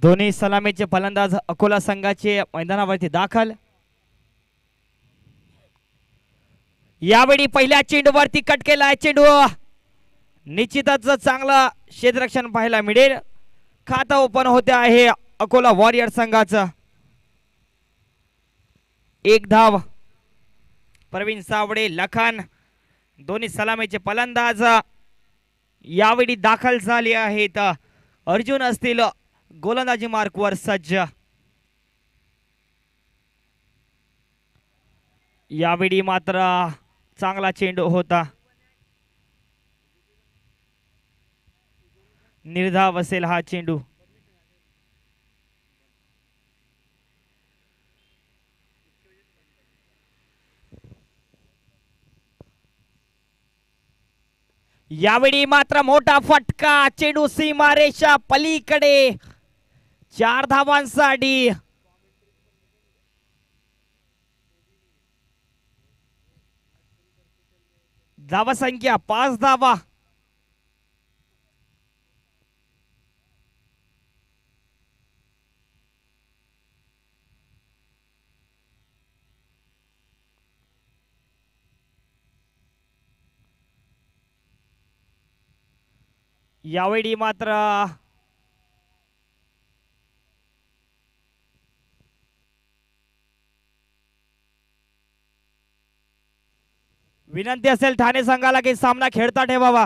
दोन्ही सलामीचे फलंदाज अकोला संघाचे मैदानावरती दाखल। यावेळी पहिल्या चेंडूवरती कट केलाय चेंडू, निश्चितच चांगला क्षेत्ररक्षण पाहायला मिळेल। खातं ओपन होते आहे अकोला वॉरियर संघाचं। एक धाव प्रवीण सावडे लखन दोन्ही सलामीचे फलंदाज यावेळी दाखल झाले आहेत। अर्जुन असतील गोलंदाजी मार्कवर सज्ज। यावेळी मात्र चांगला चेंडू होता, निर्धाव असेल हा चेंडू। यावेळी मात्र मोठा फटका, चेंडू सीमारेषा पलीकडे, 4 धावांसाठी। धावसंख्या 5 धावा। यावेळी मात्र विनंती असेल ठाणे संघाला की सामना खेळता ठेवावा।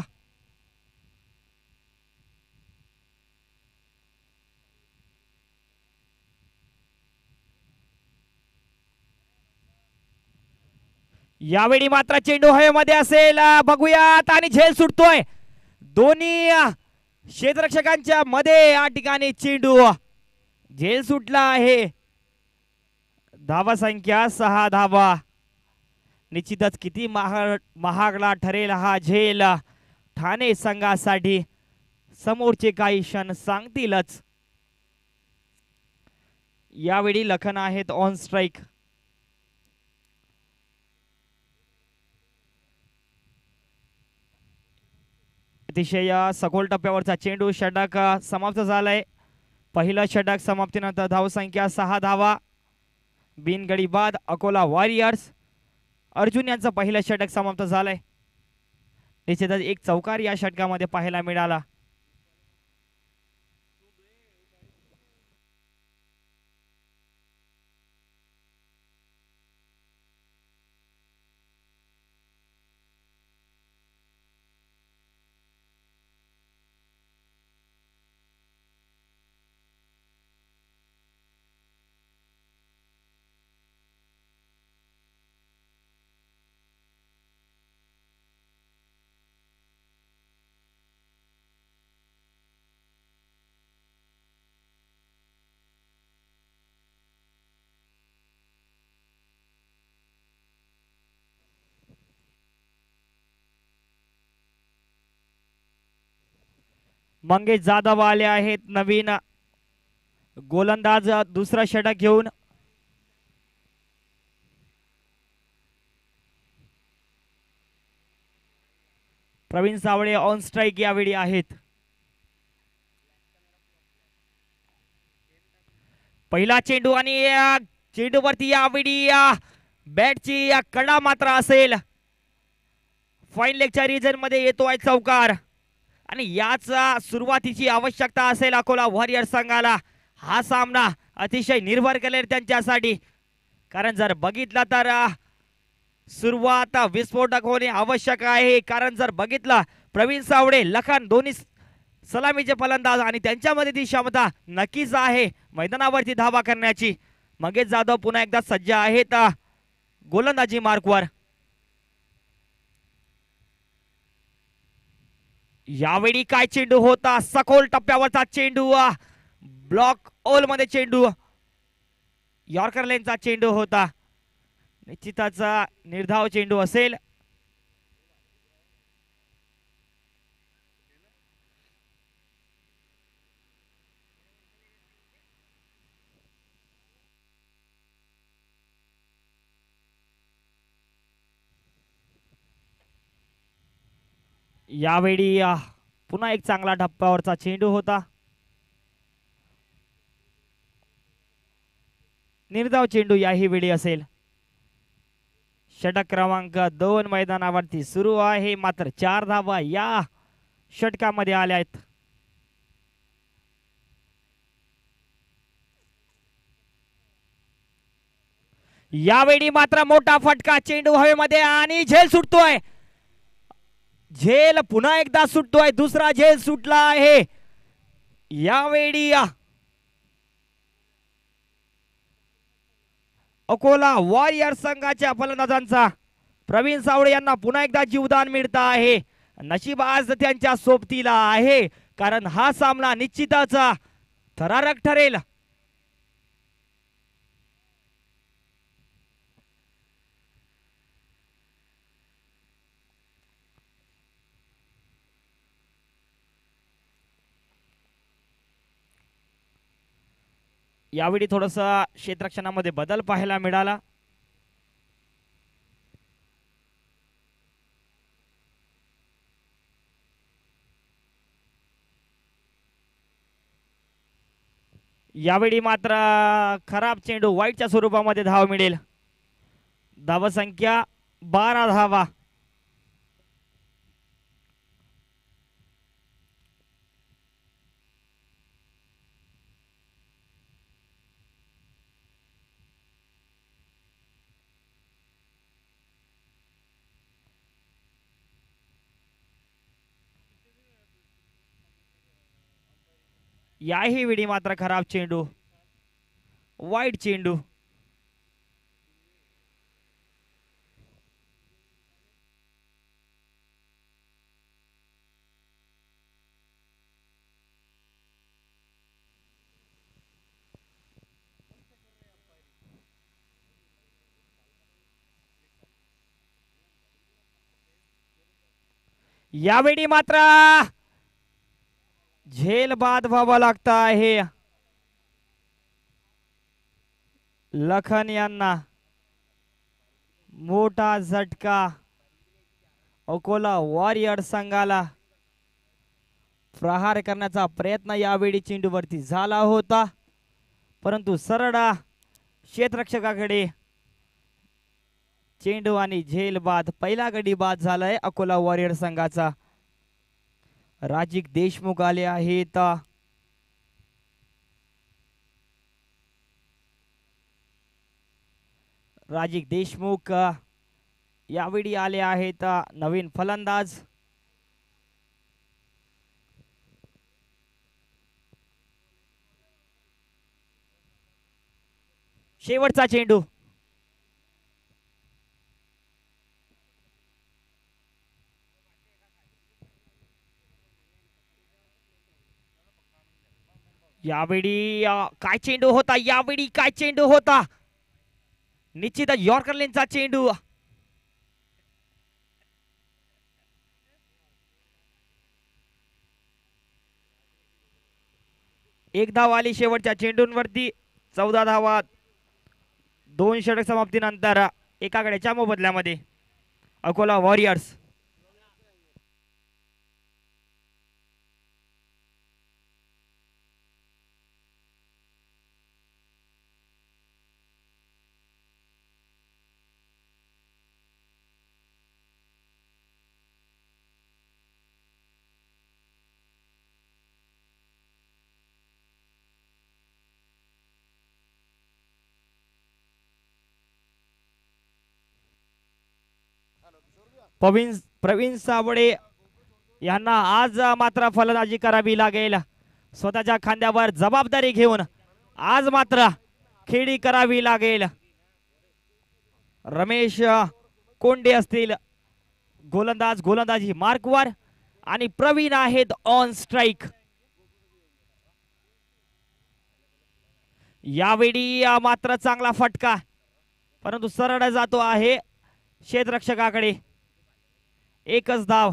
यावेळी मात्र चेंडू हवेमध्ये असेल, बघूयात, आणि झेल सुटतोय दोन्ही क्षेत्ररक्षकांच्या मध्ये। या ठिकाणी चेंडू झेल सुटला आहे। धावा संख्या 6 धावा। निश्चितच किती महागडा ठरेल हा झेल ठाणे संघासाठी, समोरचे काही क्षण सांगतीलच। यावेळी लखन आहेत ऑन स्ट्राइक। अतिशय सखोल टप्प्यावरचा चेंडू, षटक समाप्त झालाय। पहिलं षटक समाप्तीनंतर धावसंख्या 6 धावा। बिनगडी बाद अकोला वॉरियर्स। अर्जुन यांचं पहिलं षटक समाप्त झालंय। निश्चितच एक चौकार या षटकामध्ये पाहायला मिळाला। मंगेश जाधव आले आहेत नवीन गोलंदाज दुसरा षटक घेऊन। प्रवीण सावळे ऑन स्ट्राइक यावेळी आहेत। पहिला चेंडू आणि चेंडूवरती यावेळी बॅटची कडा मात्र असेल। फाईन लेगच्या रिजन मध्ये येतोय चौकार, आणि याचा सुरुवातीची आवश्यकता असेल अकोला वॉरियर संघाला। हा सामना अतिशय निर्भर करेल त्यांच्यासाठी, कारण जर बघितला तर सुरुवात विस्फोटक होणे आवश्यक आहे। कारण जर बघितला प्रवीण सावळे लखन दोन्ही सलामीचे फलंदाज, आणि त्यांच्यामध्ये ती क्षमता नक्कीच आहे मैदानावरती धावा करण्याची। मंगेश जाधव पुन्हा एकदा सज्ज आहेत गोलंदाजी मार्कवर। यावेळी काय चेंडू होता, सखोल टप्प्यावरचा चेंडू, ब्लॉक ओल मध्ये चेंडू, यॉर्कर लेनचा चेंडू होता। निश्चितच निर्धाव चेंडू असेल। यावेळी पुन्हा एक चांगला टप्प्यावरचा चेंडू होता। निर्धाव चेंडू याही वेळी असेल. षटक क्रमांक 2 मैदानावरती सुरू आहे. मात्र 4 धावा या षटकामध्ये आल्या आहेत. यावेळी मात्र मोठा फटका, चेंडू हवेमध्ये आणि झेल सुटतोय. झेल पुन्हा एकदा सुटतोय. दुसरा झेल सुटला आहे यावेळी. अकोला वॉरियर संघाच्या फलंदाजांचा प्रवीण सावळे यांना पुन्हा एकदा जीवदान मिळत आहे. नशीब आज त्यांच्या सोबतीला आहे, कारण हा सामना निश्चितच थरारक ठरेल. यावेळी थोडंसं क्षेत्ररक्षणामध्ये बदल पाहायला मिळाला. यावेळी मात्र खराब चेंडू, वाईटच्या स्वरूपामध्ये धाव मिळेल. धावसंख्या 12 धावा. याही वेळी मात्र खराब चेंडू, वाईट चेंडू. यावेळी मात्र झेल बाद व्हावा लागत आहे लखन यांना. मोठा झटका अकोला वॉरियर संघाला. प्रहार करण्याचा प्रयत्न यावेळी चेंडूवरती झाला होता, परंतु सरळ क्षेत्ररक्षकाकडे चेंडू आणि झेल बाद. पहिला गडी बाद झालाय अकोला वॉरियर संघाचा. राजिक देशमुख आले आहेत. राजिक देशमुख यावेळी आले आहेत, नवीन फलंदाज. शेवटचा चेंडू. यावेळी काय चेंडू होता, यावेळी काय चेंडू होता. निश्चित यॉर्कर लेनचा चेंडू. एक धाव आली शेवटच्या चेंडूंवरती. 14 धावा 2 षटक समाप्तीनंतर एका गड्याच्या मोबदल्यामध्ये अकोला वॉरियर्स. प्रवीण सावळे यांना आज मात्र फलंदाजी करावी लागेल. स्वतःच्या खांद्यावर जबाबदारी घेऊन आज मात्र खेळी करावी लागेल. रमेश कोंडे असतील गोलंदाजी मार्कवर आणि प्रवीण आहेत ऑन स्ट्राइक. यावेळी मात्र चांगला फटका, परंतु सरळ जातो आहे क्षेत्ररक्षकाकडे. एकच धाव.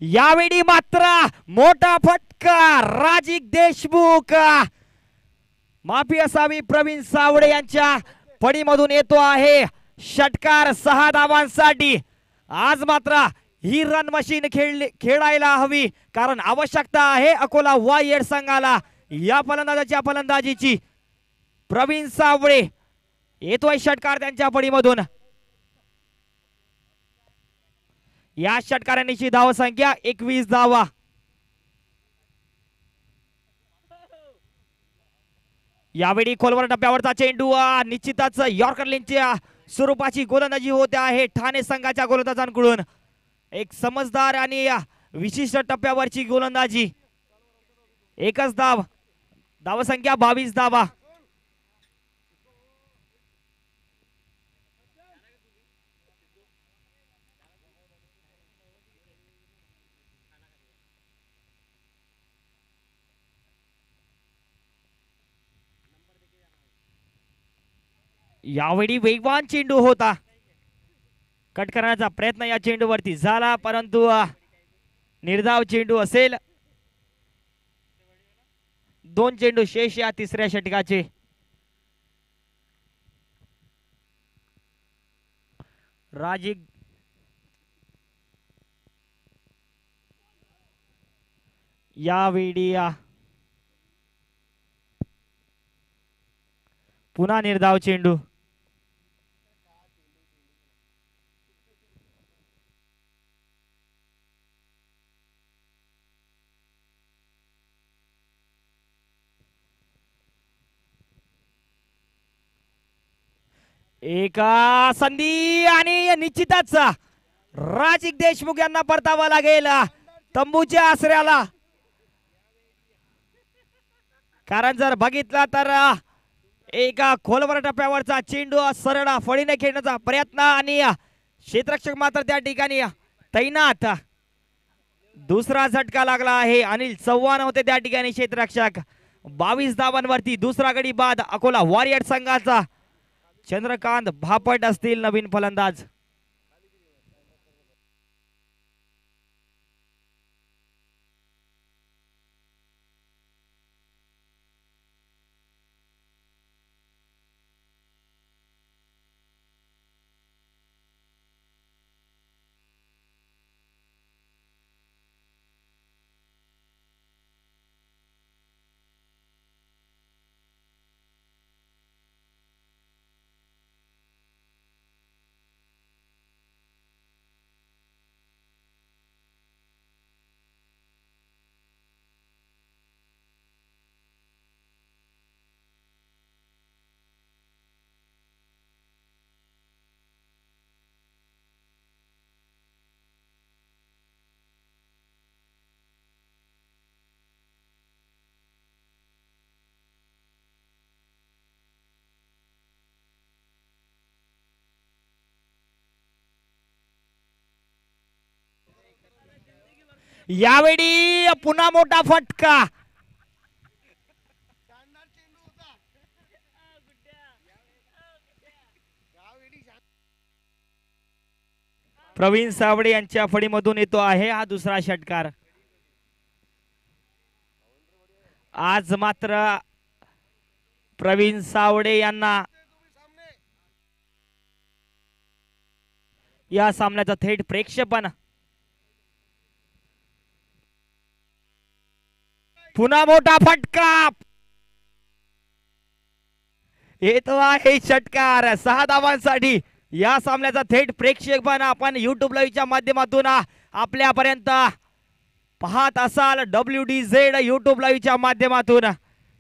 यावेळी मात्र मोठा फटका, राजिक देशमुख. माफी असावी, प्रवीण सावळे यांच्या फडीमधून येतो आहे. षटकार 6 धावांसाठी. आज मात्र ही रन मशीन खेळायला हवी, कारण आवश्यकता आहे अकोला वारियर्स संघाला या फलंदाजाच्या फलंदाजीची. प्रवीण सावळे येतोय षटकार त्यांच्या फळीमधून. या षटकारांची धाव संख्या 21 धावा. यावेळी खोलवर टप्प्यावरचा चेंडू निश्चितच यॉर्कर लिंचच्या स्वरूपाची गोलंदाजी होते आहे ठाणे संघाच्या गोलंदाजांकडून. एक समजदार आणि विशिष्ट टप्प्यावरची गोलंदाजी. एकच धाव, धावसंख्या 22 धावा. यावेळी वेगवान चेंडू होता. कट करण्याचा प्रयत्न या चेंडूवरती झाला, परंतु निर्धाव चेंडू असेल. 2 चेंडू शेष या तिसऱ्या षटकाचे. राजीव यावेळी पुन्हा निर्धाव चेंडू. एका संधी आणि निश्चितच राजीव देशमुख यांना परतावा लागेल तंबूच्या आसऱ्याला. कारण जर बघितला तर एका खोलवर टप्प्यावरचा चेंडू सरळ फळीने खेळण्याचा प्रयत्न आणि क्षेत्ररक्षक मात्र त्या ठिकाणी तैनात. दुसरा झटका लागला आहे. अनिल चव्हाण होते त्या ठिकाणी क्षेत्ररक्षक. 22 धावांवरती दुसरा गडी बाद अकोला वारियर्स संघाचा. चंद्रकांत भापट असतील नवीन फलंदाज. यावेळी पुन्हा मोठा फटका. प्रवीण सावळे यांच्या फळीमधून येतो आहे हा दुसरा षटकार. आज मात्र प्रवीण सावळे यांना या सामन्याचं थेट प्रेक्षेपण. पुन्हा मोठा फटका. येतो आहे षटकार 6 धावांसाठी. या सामन्याचा थेट प्रेक्षेपण आपण YouTube लाईव्हच्या माध्यमातून आपल्यापर्यंत पाहत असाल. WDZ YouTube लाईव्हच्या माध्यमातून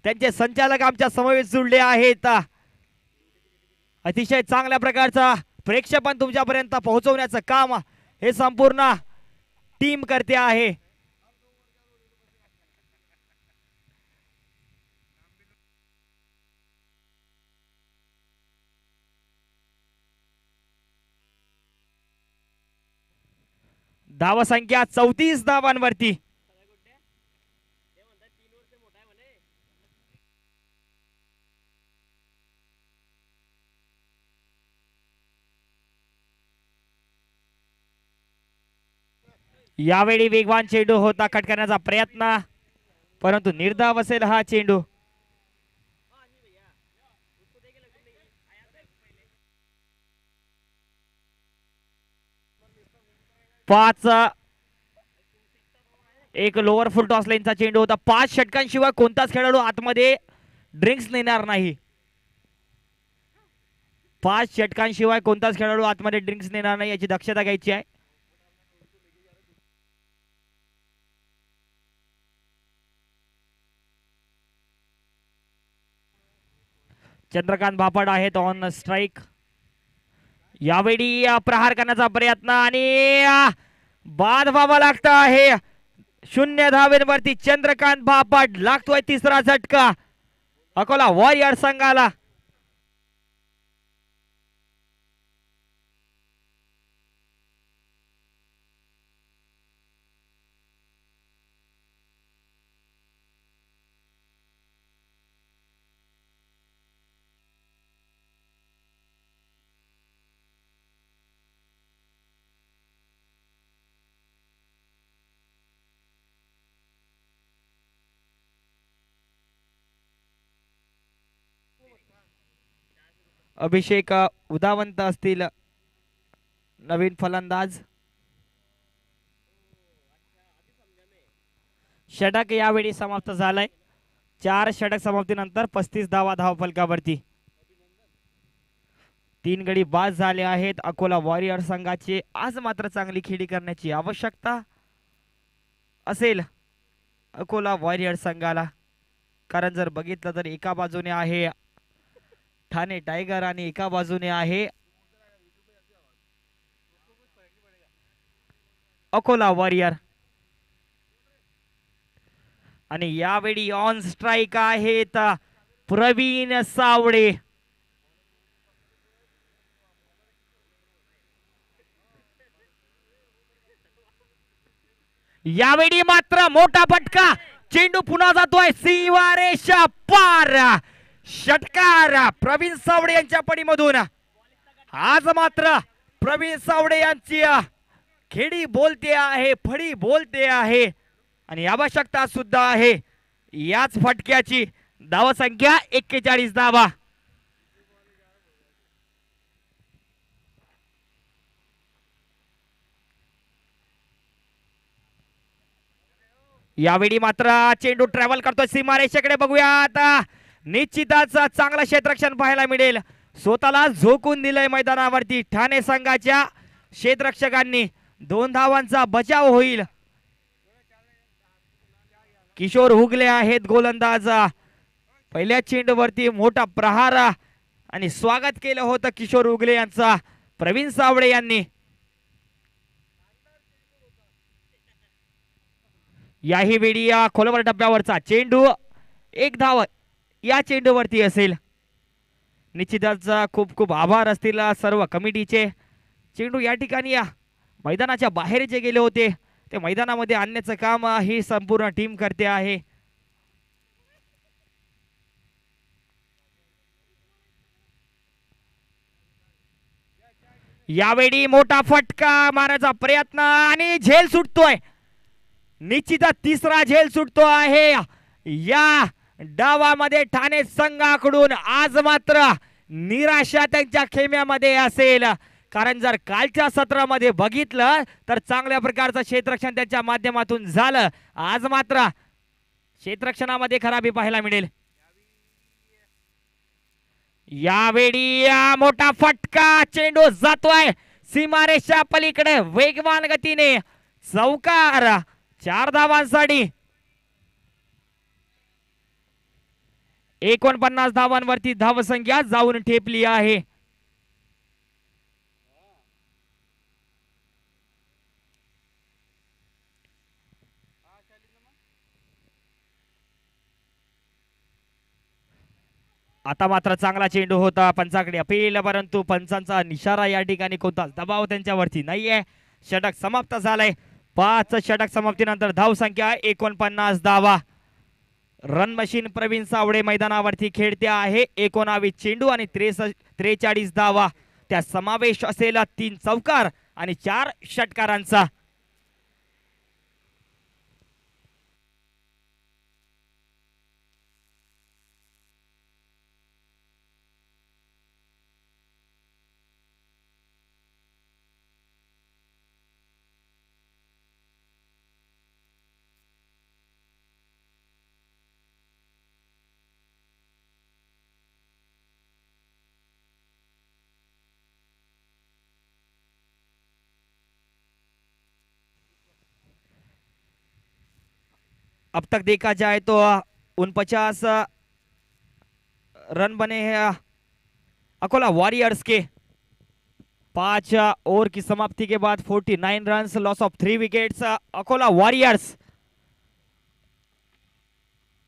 त्यांचे संचालक आमच्या समवेत जुळले आहेत. अतिशय चांगल्या प्रकारचा प्रेक्षेपण तुमच्यापर्यंत पोहोचवण्याचं काम हे संपूर्ण टीम करते आहे. धावसंख्या 34 धावांवरती. यावेळी वेगवान चेंडू होता. कट करण्याचा प्रयत्न, परंतु निर्धाव असेल हा चेंडू. 5 एक लोअर फुल टॉस लाईनचा चेंडू होता. 5 षटकांशिवाय कोणताच खेळाडू आतमध्ये ड्रिंक्स नेणार नाही. 5 षटकांशिवाय कोणताच खेळाडू आतमध्ये ड्रिंक्स नेणार नाही याची दक्षता घ्यायची आहे. चंद्रकांत भापड आहेत ऑन स्ट्राईक. यावेळी प्रहार करण्याचा प्रयत्न आणि बाद व्हावा लागत आहे. 0 धावेवरती चंद्रकांत भापड. लागतोय तिसरा झटका अकोला वॉरियर संघाला. अभिषेक उदावंत असतील नवीन फलंदाज. षटक यावेळी समाप्त झालंय. 4 षटक समाप्तीनंतर 35 धावा धावफलकावरती. 3 गडी बाद झाले आहेत अकोला वॉरियर संघाचे. आज मात्र चांगली खेळी करण्याची आवश्यकता असेल अकोला वॉरियर संघाला. कारण जर बघितलं तर एका बाजूने आहे ठाणे टायगर आणि एका बाजूने आहे अकोला वॉरियर. आणि यावेळी ऑन स्ट्राईक आहेत प्रवीण सावळे. यावेळी मात्र मोठा फटका. चेंडू पुन्हा जातोय सीमारेषा पार. षटकार प्रवीण सावळे यांच्या पडीमधून. आज मात्र प्रवीण सावळे यांची खेळी बोलते आहे, फळी बोलते आहे आणि आवश्यकता सुद्धा आहे याच फटक्याची. धावसंख्या 41 धावा. यावेळी मात्र चेंडू ट्रॅव्हल करतोय सीमारेषेकडे. बघूया आता निश्चितच चांगलं क्षेत्ररक्षण पाहायला मिळेल. स्वतःला झोकून दिलंय मैदानावरती ठाणे संघाच्या क्षेत्ररक्षकांनी. 2 धावांचा बचाव होईल. किशोर हुगले आहेत गोलंदाज. पहिल्या चेंडूवरती मोठा प्रहार आणि स्वागत केलं होतं किशोर हुगले यांचा प्रवीण सावळे यांनी. याही वेळी या खोलवर डब्यावरचा चेंडू 1 धाव या चेंडूवरती असेल. निश्चितच खूप खूप आभार असतील सर्व कमिटीचे. चेंडू या ठिकाणी या मैदानाच्या बाहेर जे गेले होते ते मैदानामध्ये आणण्याचं काम ही संपूर्ण टीम करते आहे. यावेळी मोठा फटका मारायचा प्रयत्न आणि झेल सुटतोय. निश्चितच तिसरा झेल सुटतो आहे या डावामध्ये ठाणे संघाकडून. आज मात्र निराशा त्यांच्या खेम्यामध्ये असेल. कारण जर कालच्या सत्रामध्ये बघितलं तर चांगल्या प्रकारचं क्षेत्ररक्षण त्यांच्या माध्यमातून झालं. आज मात्र क्षेत्ररक्षणामध्ये खराबी पाहायला मिळेल. यावेळी मोठा फटका. चेंडू जातोय सीमारेषा पलीकडे वेगवान गतीने. चौकार 4 धावांसाठी. 49 धावांवरती धावसंख्या जाऊन ठेपली आहे. आता मात्र चांगला चेंडू होता. पंचाकडे अपील, परंतु पंचांचा इशारा या ठिकाणी कोणताच दबाव त्यांच्यावरती नाहीये. षटक समाप्त झालंय. 5 षटक समाप्तीनंतर धावसंख्या 49 धावा. रन मशीन प्रवीण सावळे मैदानावरती खेळते आहे. 19 चेंडू आणि 43 धावा. त्या समावेश असेल 3 चौकार आणि 4 षटकारांचा. अब तक देखा जाए तो 49 रन बने हैं अकोला वॉरियर्स के। 5 ओवर की समाप्ति के बाद 49 run, loss of 3 wickets. Akola warriors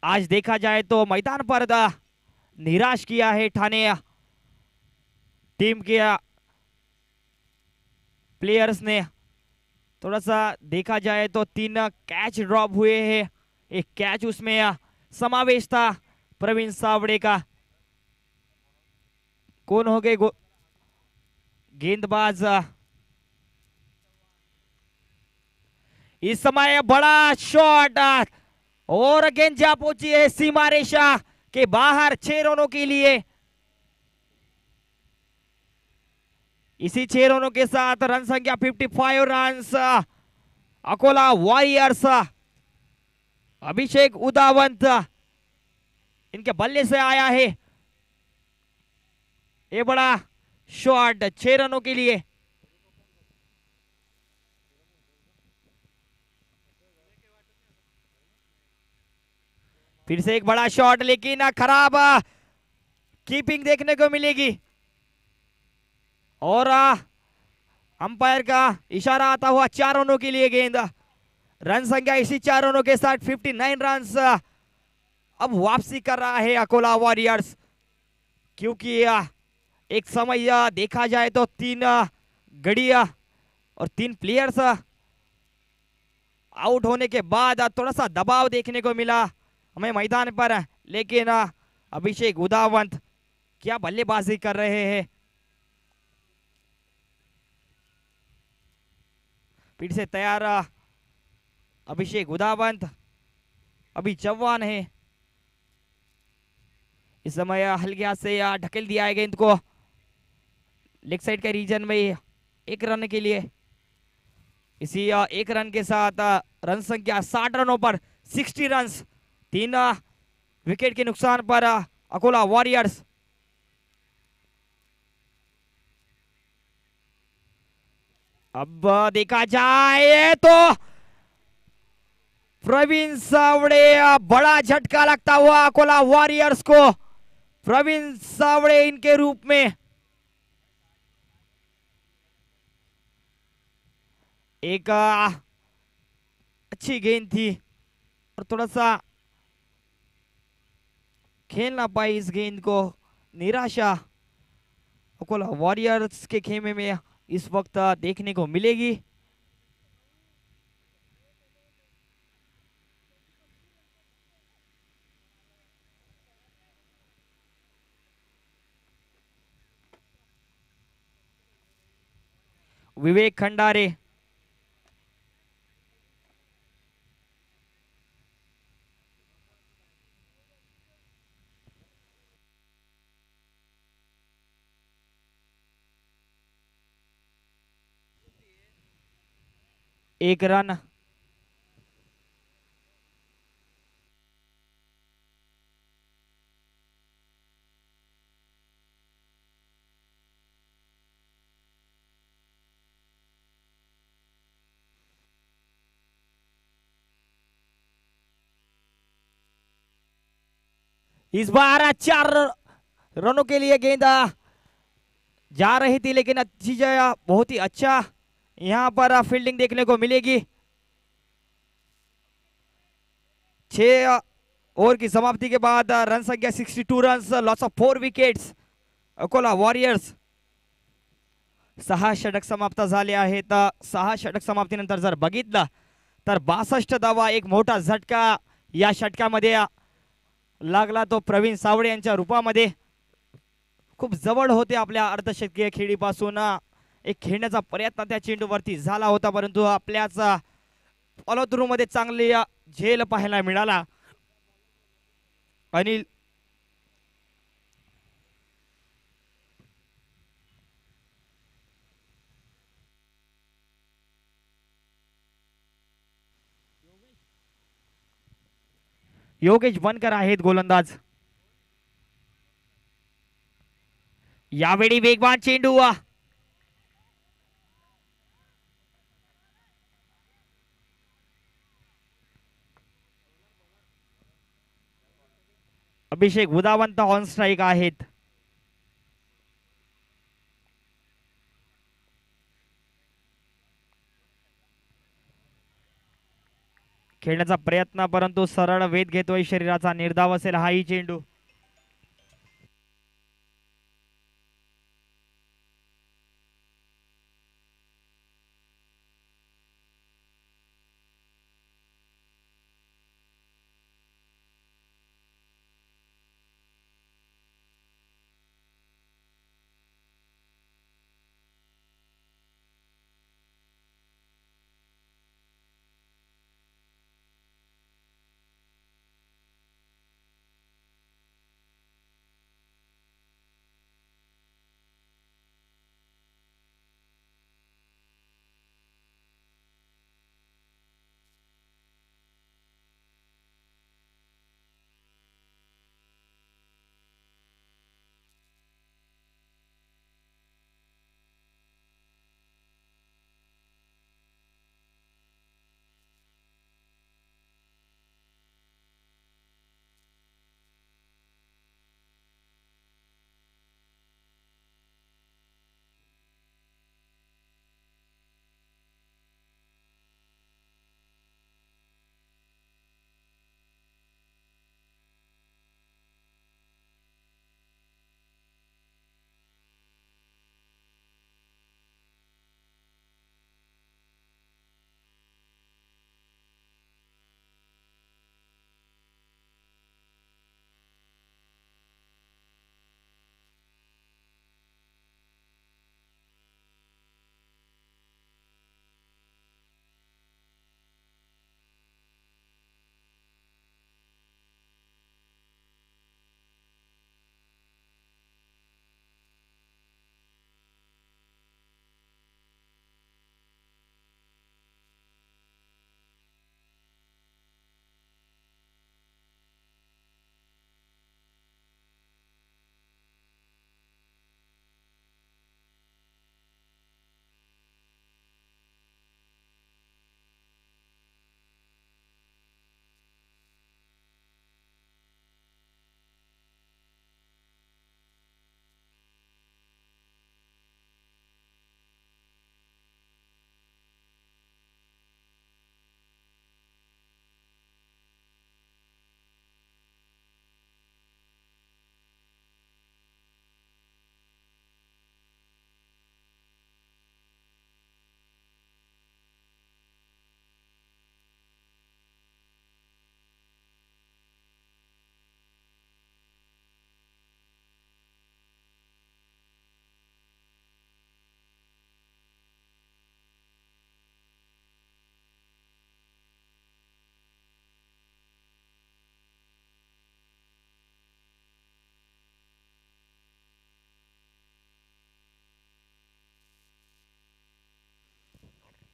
आज देखा जाए तो मैदान पर निराश किया है ठाणे टीम के प्लेयर्स ने। थोड़ा सा देखा जाए तो 3 कैच ड्रॉप हुए हैं, एक कैच उसमें समावेश था प्रवीण सावड़े का। कौन हो गए गेंदबाज? इस समय बड़ा शॉट और गेंद जा पहुंची है सीमा रेखा के बाहर 6 रनों के लिए। इसी 6 रनों के साथ रन संख्या 55 रन अकोला वॉरियर्स। अभिषेक उदावंत इनके बल्ले से आया है, ये बड़ा शॉट 6 रनों के लिए। फिर से एक बड़ा शॉट, लेकिन खराब कीपिंग देखने को मिलेगी और अंपायर का इशारा आता हुआ 4 रनों के लिए गेंद। रन संख्या इसी 4 रनों के साथ 59 रन अब वापसी कर रहा है अकोला वॉरियर्स, क्योंकि एक समय देखा जाए तो 3 गड़िया और 3 प्लेयर्स आउट होने के बाद थोड़ा सा दबाव देखने को मिला हमें मैदान पर। लेकिन अभिषेक उदावंत क्या बल्लेबाजी कर रहे हैं। फिर से तैयार अभिषेक उदावंत, अभी जवान है। इस समय हल्के से ढकेल दिया है गेंद को लेग साइड के रीजन में 1 रन के लिए। इसी 1 रन के साथ रन संख्या 60 रनों पर 60 रन, 3 विकेट के नुकसान पर अकोला वॉरियर्स। अब देखा जाए तो प्रवीण सावड़े, बड़ा झटका लगता हुआ अकोला वॉरियर्स को। प्रवीण सावड़े इनके रूप में एक अच्छी गेंद थी और थोड़ा सा खेल ना पाई इस गेंद को। निराशा अकोला वॉरियर्स के खेमे में इस वक्त देखने को मिलेगी। विवेक खंडारे, एक रन। इस बार 4 रनों के लिए गेंद जा रही थी, लेकिन अच्छी जगह बहुत ही अच्छा यहां पर फील्डिंग देखने को मिलेगी। 6 ओवर की समाप्ति के बाद रन संख्या 62 run, loss of 4 wickets Akola warriors. 6 षटक समाप्त झाले आहेत। 6 षटक समाप्तीनंतर जर बघितलं तर 62 धावा, एक मोठा झटका या षटकामध्ये लागला तो प्रवीण सावड़े यांच्या रूपामध्ये। खूप जवळ होते आपल्या अर्धशतकीय खेळीपासून एक खेळण्याचा प्रयत्न त्या चेंडूवरती झाला होता, परंतु आपल्याच फॉलो थ्रू मध्ये चांगली झेल पाहायला मिळाला। अनिल योगेश बनकर आहेत गोलंदाज। यावेळी वेगवान चेंडू अभिषेक उदावंत ऑन स्ट्राईक आहेत. खेळण्याचा प्रयत्न परंतु सरळ वेध घेतोय शरीराचा. निर्धाव असेल हाही चेंडू.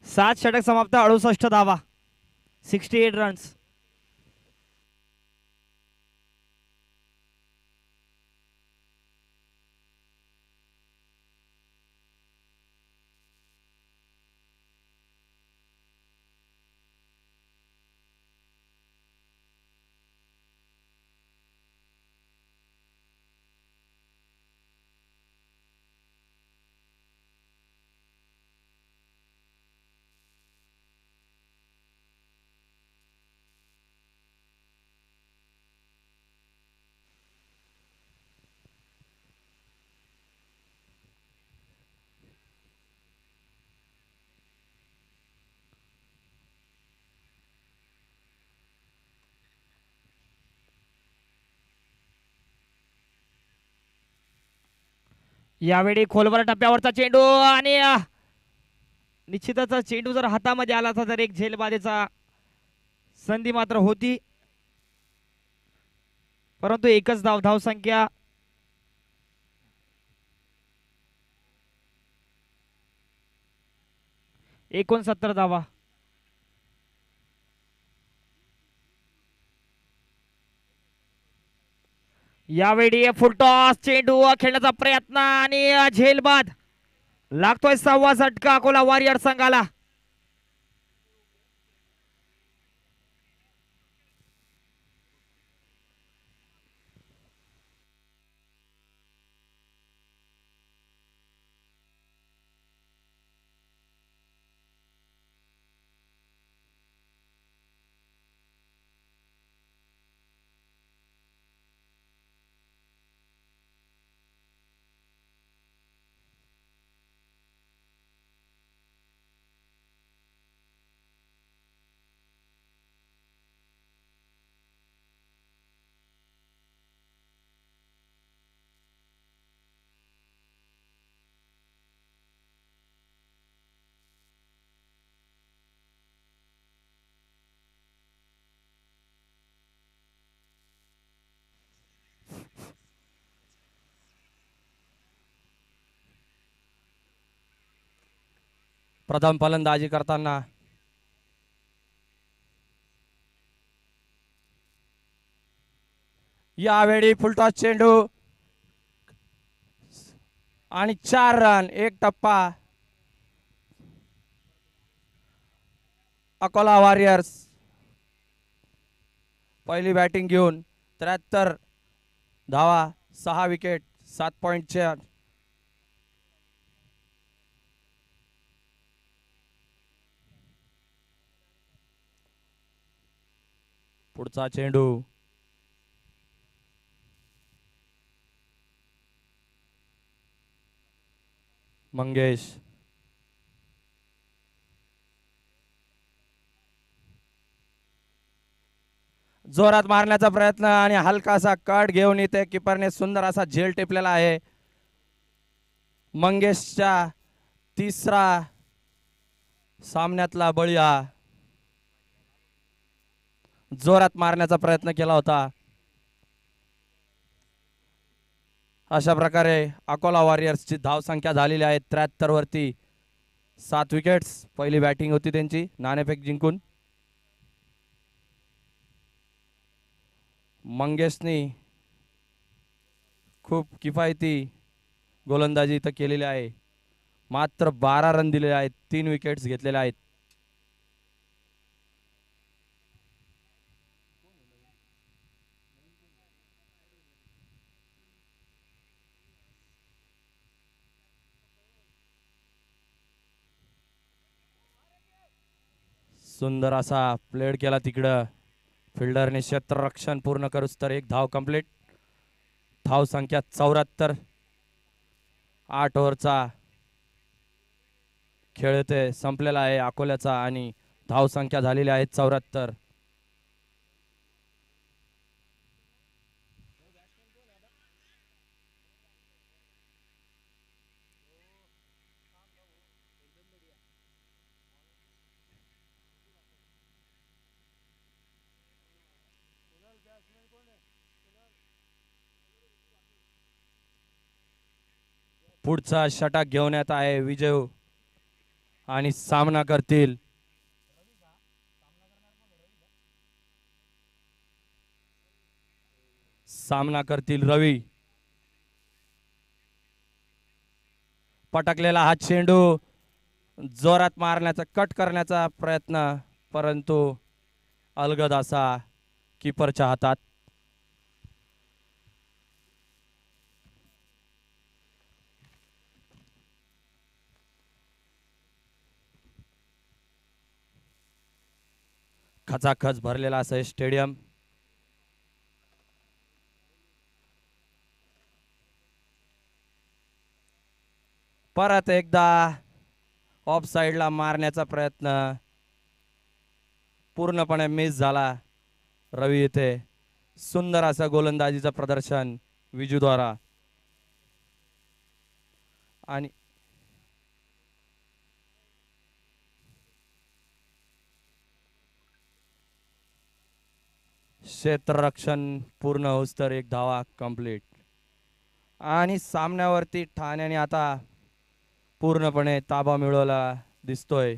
सात षटक समाप्त. 68 धावा. 68 रन्स. यावेळी खोलवर टप्प्यावरचा चेंडू आणि निश्चितच चेंडू जर हातामध्ये आला असता तर एक झेलबादेचा संधी मात्र होती, परंतु एकच धावसंख्या. 69 धावा. यावेळी फुलटॉस चेंडू खेळण्याचा प्रयत्न आणि झेलबाद. लागतोय 6वा झटका अकोला वॉरियर संघाला. प्रथम फलंदाजी करताना यावेळी फुलटॉस चेंडू आणि 4 रन, 1 टप्पा अकोला वॉरियर्स पहिली बॅटिंग घेऊन 73 धावा, 6 विकेट, 7.4. पुढचा चेंडू मंगेश जोरात मारण्याचा प्रयत्न आणि हलकासा कट घेऊन इथे किपरने सुंदर असा झेल टिपलेला आहे. मंगेशच्या तिसरा सामन्यातला बळी हा. जोरात मारण्याचा प्रयत्न केला होता. अशा प्रकारे अकोला वॉरियर्सची धाव संख्या झालेली आहे 73 वरती. 7 विकेट्स. पहिली बॅटिंग होती त्यांची नाणेफेक जिंकून. मंगेशनी खूप किफायती गोलंदाजी इथं केलेली आहे. मात्र 12 रन दिलेले आहेत, 3 विकेट्स घेतलेल्या आहेत. सुंदर असा प्लेड केला तिकडं. फिल्डरने क्षेत्ररक्षण पूर्ण करूच तर एक धाव कंप्लीट. धाव संख्या 74. 8 ओव्हरचा खेळ इथे संपलेला आहे अकोल्याचा आणि धाव संख्या झालेली आहे 74. पुढचा षटक घेऊन येत आहे विजय आणि सामना करतील रवी. पटकलेला हा चेंडू जोरात मारण्याचा कट करण्याचा प्रयत्न, परंतु अलगद असा कीपरच्या हातात. खचाखच भरलेला असं स्टेडियम. परत एकदा ऑफ साइडला मारण्याचा प्रयत्न पूर्णपणे मिस झाला. रवी इथे सुंदर असं गोलंदाजीचं प्रदर्शन विजूद्वारा. आणि क्षेत्ररक्षण पूर्ण होऊस तर एक धावा कंप्लीट. आणि सामन्यावरती ठाण्याने आता पूर्णपणे ताबा मिळवला दिसतोय.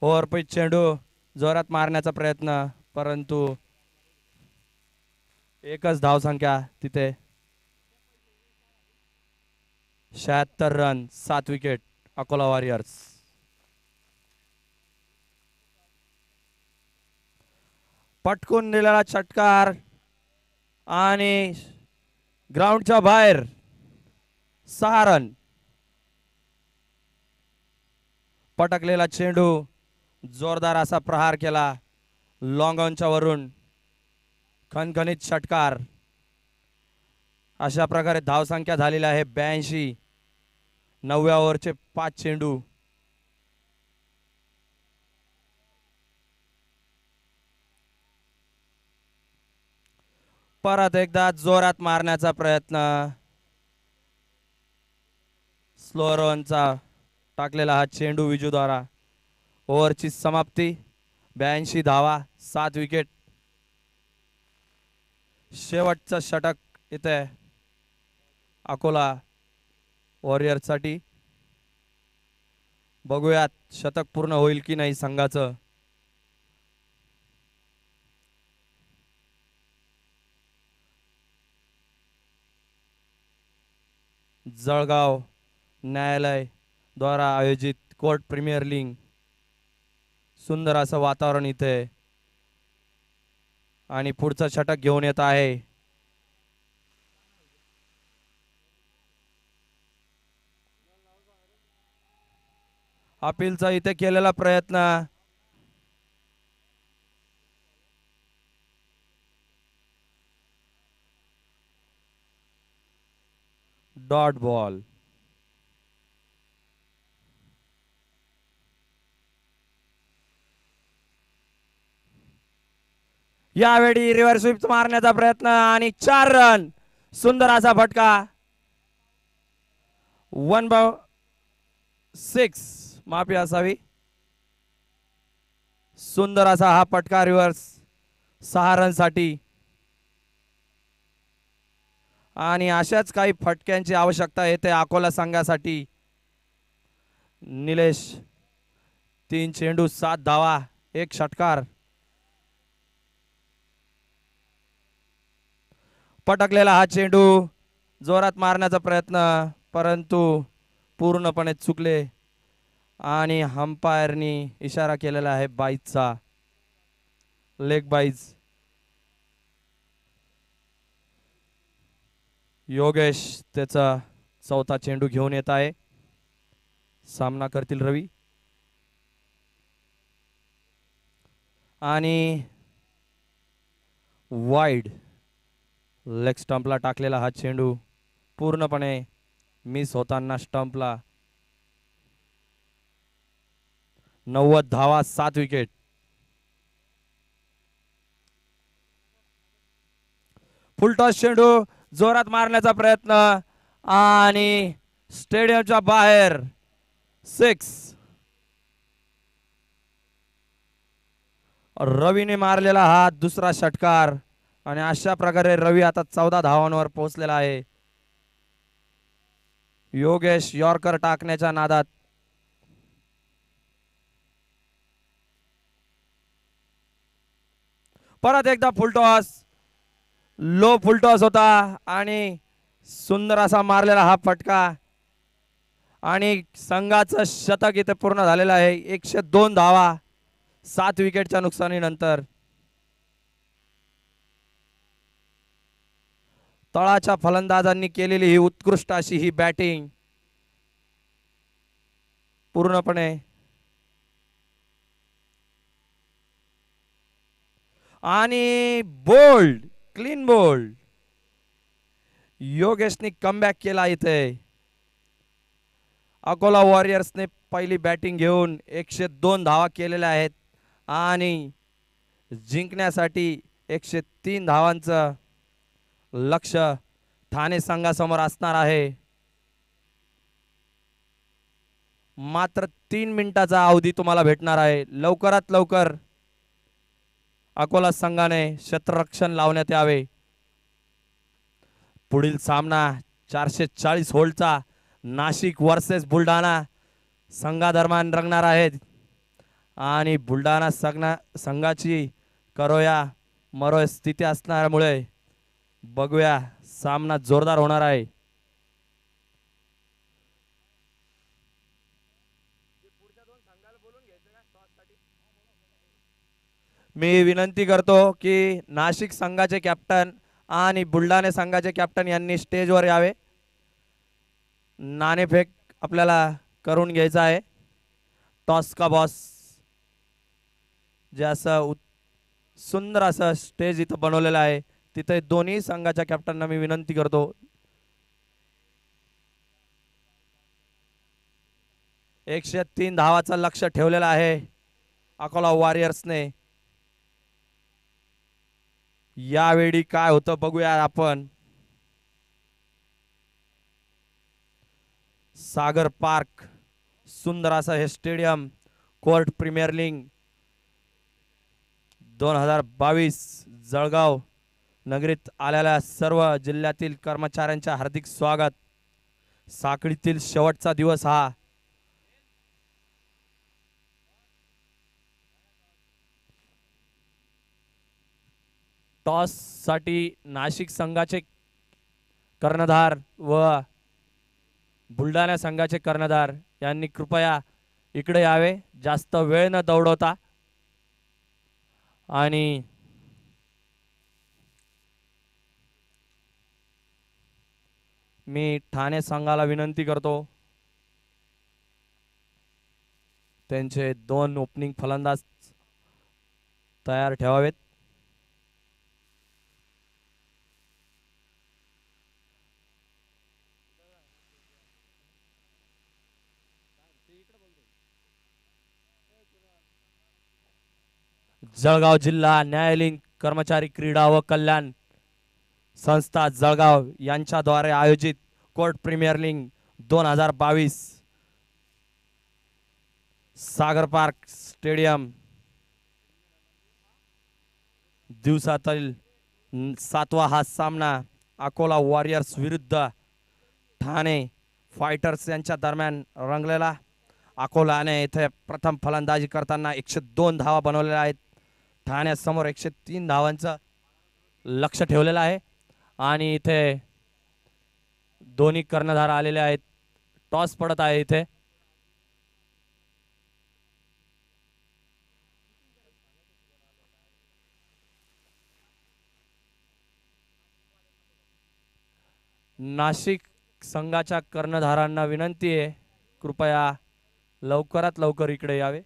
ओव्हरपिच चेंडू जोरात मारण्याचा प्रयत्न, परंतु एकच धाव संख्या तिथे. 76 रन, 7 विकेट अकोला वॉरियर्स. पटकून दिलेला षटकार आणि ग्राउंडच्या बाहेर 6 रन. पटकलेला चेंडू जोरदार असा प्रहार केला लॉंग ऑनच्या वरून. खणखणीत षटकार. अशा प्रकारे धावसंख्या झालेली आहे 82. 9व्या ओव्हरचे 5 चेंडू. परत एकदा जोरात मारण्याचा प्रयत्न. स्लोअर ऑनचा टाकलेला हा चेंडू विजूद्वारा. ओव्हरची समाप्ती. 82 धावा, 7 विकेट. शेवटचं षटक इथे अकोला वॉरियर्ससाठी. बघूयात शतक पूर्ण होईल की नाही संघाचं. जळगाव न्यायालय द्वारा आयोजित कोर्ट प्रीमियर लीग. सुंदर असं वातावरण इथे आणि पुढचं षटक घेऊन येत आहे. अपीलचा इथे केलेला प्रयत्न. Dot ball. यावेळी रिव्हर्स स्वीप मारण्याचा प्रयत्न आणि 4 रन. सुंदर असा फटका. 1/6 माफी असावी. सुंदर असा हा फटका रिव्हर्स 6 रन साठी. आणि अशाच काही फटक्यांची आवश्यकता येते अकोला संघासाठी. निलेश 3 चेंडू 7 धावा 1 षटकार. पटकलेला हा चेंडू जोरात मारण्याचा प्रयत्न परंतु पूर्णपणे चुकले आणि अंपायरनी इशारा केलेला आहे बाईजचा, लेग बाईज. योगेश त्याचा चौथा चेंडू घेऊन येत आहे. सामना करतील रवी. आणि वाईड लेग स्टंपला टाकलेला हा चेंडू पूर्णपणे मिस होताना स्टंपला. 90 धावा 7 विकेट. फुलटॉस चेंडू जोरात मारण्याचा प्रयत्न आणि स्टेडियमच्या बाहेर 6. रवीने मारलेला हा दुसरा षटकार आणि अशा प्रकारे रवी आता 14 धावांवर पोहोचलेला आहे. योगेश यॉर्कर टाकण्याच्या नादात परत एकदा फुलटॉस. लो फुलटॉस होता आणि सुंदर असा मारलेला हा फटका आणि संघाचं शतक इथे पूर्ण झालेलं आहे. 102 धावा 7 विकेटच्या नुकसानीनंतर. तळाच्या फलंदाजांनी केलेली ही उत्कृष्ट अशी ही बॅटिंग पूर्णपणे आणि बोल्ड, क्लीन बोल्ड. योगेशने कमबॅक केला इथे. अकोला वॉरियर्सने पहिली बॅटिंग घेऊन 102 धावा केलेल्या आहेत आणि जिंकण्यासाठी 103 धावांचं लक्ष ठाणे संघासमोर असणार आहे. मात्र 3 मिनिटाचा अवधी तुम्हाला भेटणार आहे. लवकरात लवकर अकोला संघाने क्षेत्ररक्षण लावण्यात यावे. पुढील सामना 440 होल्डचा नाशिक वर्सेस बुलढाणा संघादरम्यान रंगणार आहेत आणि बुलढाणा संघाची करोया मरोय स्थिती असल्यामुळे बघूया सामना जोरदार होणार आहे. मी विनंती करतो की नाशिक संघाचे कॅप्टन आणि बुलढाणा संघाचे कॅप्टन यांनी स्टेजवर यावे. नाणेफेक आपल्याला करून घ्यायचा आहे. टॉस का बॉस जे असं सुंदर असं स्टेज इथं बनवलेलं आहे तिथे दोन्ही संघाच्या कॅप्टनना मी विनंती करतो. एकशे 3 धावाचं लक्ष ठेवलेलं आहे अकोला वॉरियर्सने. यावेळी काय होतं बघूया आपण. सागर पार्क सुंदर असं हे stadium court premier league 2022 Jalgaon नगरीत आलेल्या सर्व जिल्ह्यातील कर्मचाऱ्यांचे हार्दिक स्वागत. साखळीतील शेवटचा दिवस हा. टॉस साठी नाशिक संघाचे कर्णधार व बुलढाणा संघाचे कर्णधार यांनी कृपया इकडे यावे, जास्त वेळ न दौडवता. आणि मी ठाणे संघाला विनंती करतो, त्यांचे 2 ओपनिंग फलंदाज तयार ठेवावेत. जळगाव जिल्हा न्यायालयीन कर्मचारी क्रीडा व कल्याण संस्था जळगाव यांच्याद्वारे आयोजित कोर्ट प्रीमियर लीग 2022 सागर पार्क स्टेडियम दिवसातील 7वा हा सामना अकोला वॉरियर्स विरुद्ध ठाणे फायटर्स यांच्या दरम्यान रंगलेला. अकोलाने येथे प्रथम फलंदाजी करताना 102 धावा बनवलेल्या आहेत. ठाण्यासमोर 103 धावांचं लक्ष ठेवलेलं आहे आणि इथे दोन्ही कर्णधार आलेले आहेत. टॉस पडत आहे इथे. नाशिक संघाच्या कर्णधारांना विनंती आहे, कृपया लवकरात लवकर इकडे यावे.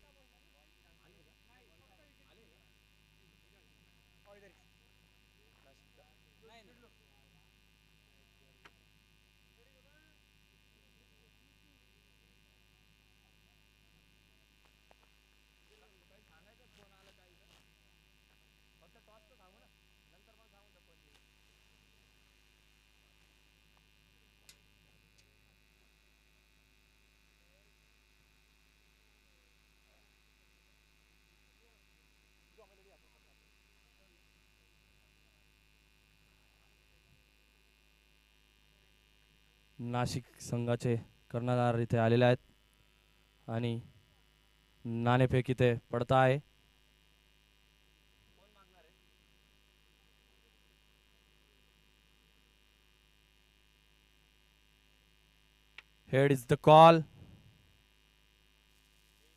नाशिक संघाचे कर्णधार इथे आलेले आहेत आणि नाणेफेक इथे पडत आहे. हेड इज द कॉल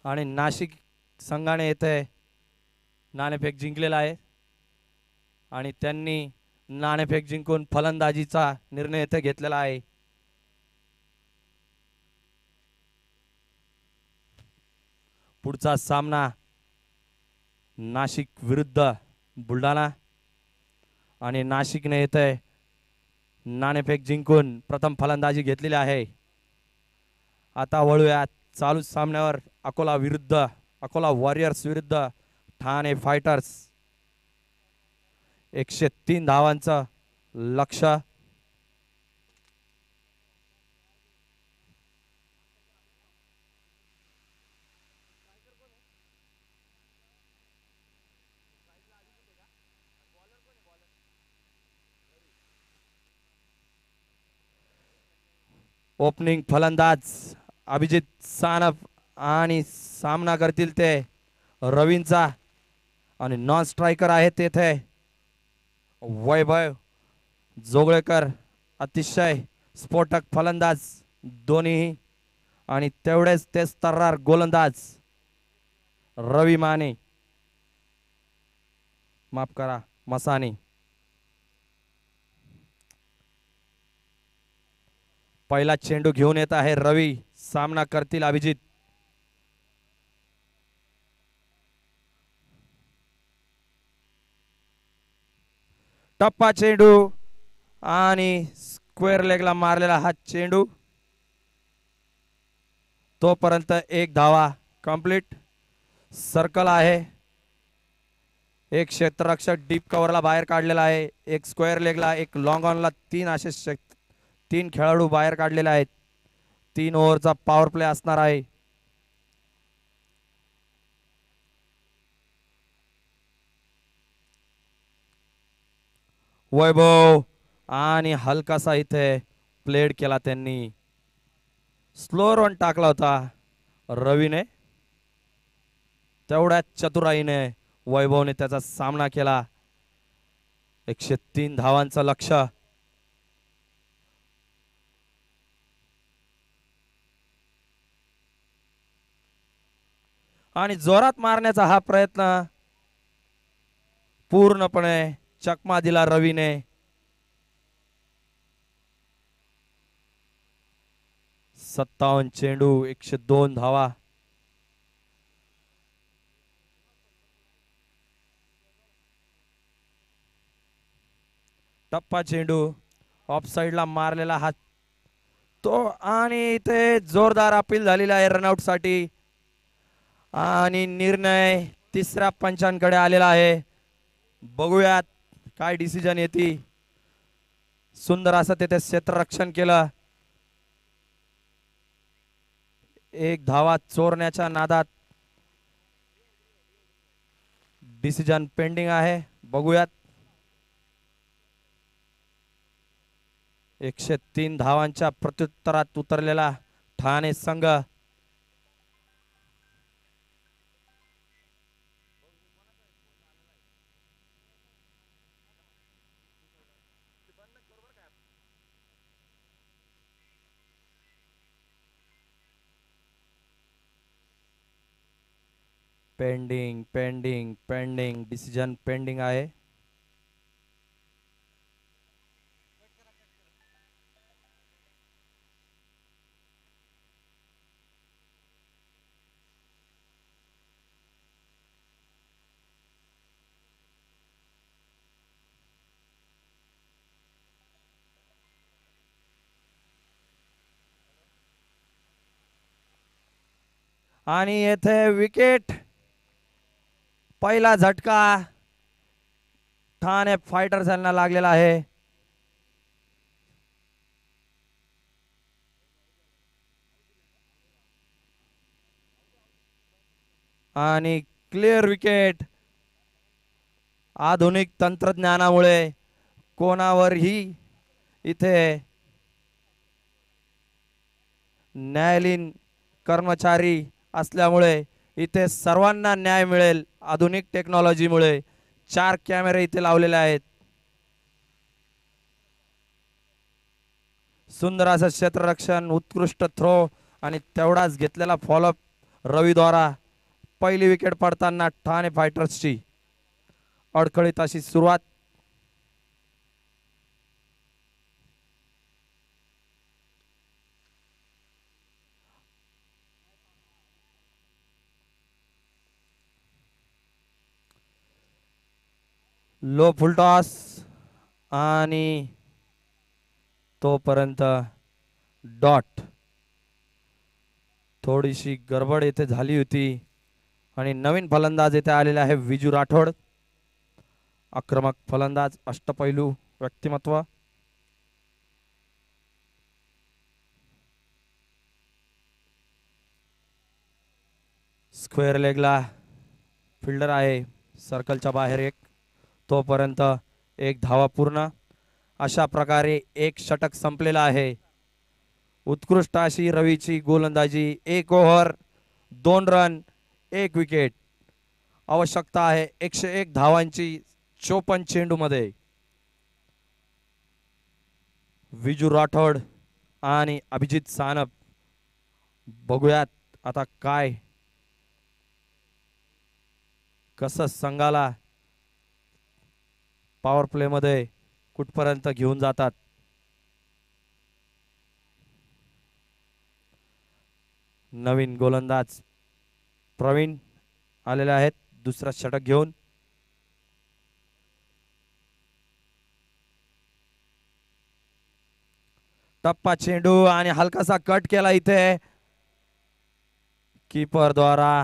आणि नाशिक संघाने येथे नाणेफेक जिंकलेला आहे आणि त्यांनी नाणेफेक जिंकून फलंदाजीचा निर्णय येथे घेतलेला आहे. पुढचा सामना नाशिक विरुद्ध बुलढाणा आणि नाशिकने येथे नाणेफेक जिंकून प्रथम फलंदाजी घेतलेली आहे. आता वळूया चालू सामन्यावर. अकोला वॉरियर्स विरुद्ध ठाणे फायटर्स. 103 धावांचं लक्ष्य. ओपनिंग फलंदाज अभिजित सानप आणि सामना करतील ते रवींचा आणि नॉन स्ट्रायकर आहेत तेथे वैभव जोगळेकर. अतिशय स्फोटक फलंदाज दोन्ही आणि तेवढेच ते तर्रार गोलंदाज रवी माने, माफ करा मसानी. पहिला चेंडू घेऊन येत आहे रवी. सामना करतील अभिजित. टप्पा चेंडू आणि स्क्वेअर लेगला मारलेला हा चेंडू. तोपर्यंत 1 धावा कंप्लीट. सर्कल आहे. एक क्षेत्ररक्षक डीप कव्हरला बाहेर काढलेला आहे. एक स्क्वेअर लेगला, एक लॉंग ऑनला 3 असे 3 खेळाडू बाहेर काढलेले आहेत. 3 ओव्हरचा पॉवर प्ले असणार आहे. वैभव आणि हलकासा इथे प्लेड केला त्यांनी. स्लो रन टाकला होता रवीने. तेवढ्याच चतुराईने वैभवने त्याचा सामना केला. 103 धावांचं लक्ष्य. आणि जोरात मारण्याचा हा प्रयत्न पूर्णपणे चकमा दिला रवीने. सत्तावन्न चेंडू 102 धावा. टप्पा चेंडू ऑफ साइडला मारलेला हा तो. आणि इथे जोरदार अपील झालेला आहे रनआउट साठी. आणि निर्णय तिसऱ्या पंचांकडे आलेला आहे. बघूयात काय डिसिजन येते. सुंदर असं तिथे क्षेत्ररक्षण केलं. एक धावा चोरण्याच्या नादात डिसिजन पेंडिंग आहे. बघूयात. 103 धावांच्या प्रत्युत्तरात उतरलेला ठाणे संघ. Pending pending pending decision pending आहे. आणि येथे विकेट. पहिला झटका ठाणे फायटर्स यांना लागलेला आहे. आणि क्लिअर विकेट. आधुनिक तंत्रज्ञानामुळे कोणावरही इथे न्यायालयीन कर्मचारी असल्यामुळे इथे सर्वांना न्याय मिळेल. आधुनिक टेक्नॉलॉजीमुळे 4 कॅमेरे इथे लावलेले आहेत. सुंदर असं क्षेत्ररक्षण, उत्कृष्ट थ्रो आणि तेवढाच घेतलेला फॉलोअप रवीद्वारा. पहिली विकेट पडताना ठाणे फायटर्सची अडखळीत अशी सुरुवात. लो फुलटॉस आणि तोपर्यंत डॉट. थोडीशी गडबड येथे झाली होती. आणि नवीन फलंदाज येथे आलेले आहे विजू राठोड. आक्रमक फलंदाज, अष्टपैलू व्यक्तिमत्व. स्क्वेअर लेगला फिल्डर आहे. सर्कलच्या बाहेर एक. तोपर्यंत एक धावा पूर्ण. अशा प्रकारे एक षटक संपलेला आहे. उत्कृष्ट अशी रवीची गोलंदाजी. 1 ओव्हर 2 रन 1 विकेट. आवश्यकता आहे 101 धावांची 54 चेंडू मध्ये. विजू राठोड आणि अभिजित सानप. बघूयात आता काय कसं संघाला पॉवर प्ले मध्ये कुठपर्यंत घेऊन जातात. नवीन गोलंदाज प्रवीण आलेले आहेत दुसरा षटक घेऊन. टप्पा चेंडू आणि हलकासा कट केला इथे कीपर द्वारा.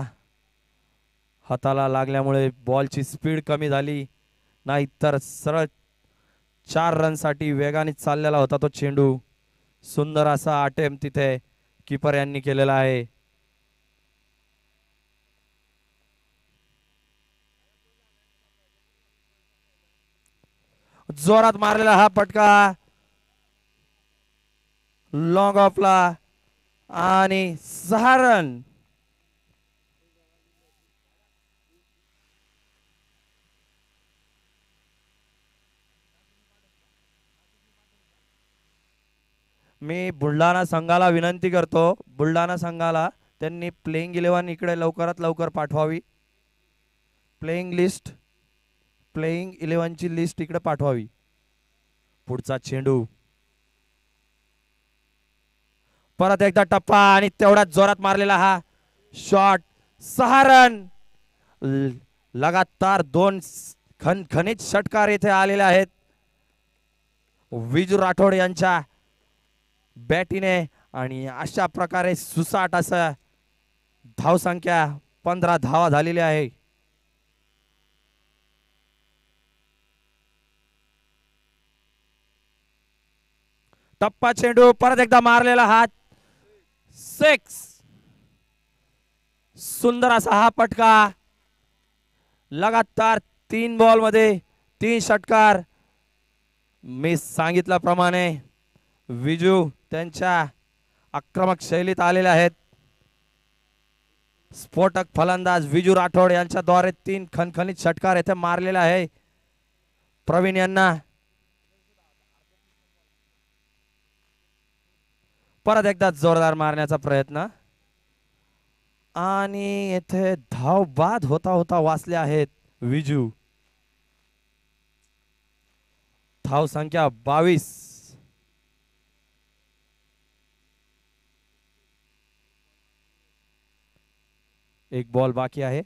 हाताला लागल्यामुळे बॉलची स्पीड कमी झाली. नाहीतर सरळ 4 रन साठी वेगाने चाललेला होता तो चेंडू. सुंदर असा अटेम्प्ट तिथे कीपर यांनी केलेला आहे. जोरात मारलेला हा फटका लॉंग ऑफला आणि 6 रन. मी बुलढाणा संघाला विनंती करतो, बुलढाणा संघाला त्यांनी प्लेइंग 11 इकडे लवकरात लवकर पाठवावी. प्लेइंग 11 ची लिस्ट इकडे पाठवावी. पुढचा चेंडू परत एकदा टप्पा आणि तेवढाच जोरात मारलेला हा शॉट. 6 रन. लगातार 2 खणखणीत षटकार येथे आलेले आहेत विजू राठोड यांच्या बॅटीने आणि अशा प्रकारे सुसाट असं धावसंख्या 15 धावा झालेली आहे. टप्पा चेंडू परत एकदा मारलेला हात 6. सुंदर असा हा फटका. लगातार 3 बॉल मध्ये 3 षटकार. मी सांगितल्याप्रमाणे विजू त्यांच्या आक्रमक शैलीत आलेले आहेत. स्फोटक फलंदाज विजू राठोड यांच्याद्वारे 3 खणखणीत षटकार येथे मारलेले आहे. प्रवीण यांना परत एकदा जोरदार मारण्याचा प्रयत्न आणि येथे धाव बाद होता होता वाचले आहेत विजू. धाव संख्या 22. एक बॉल बाकी आहे.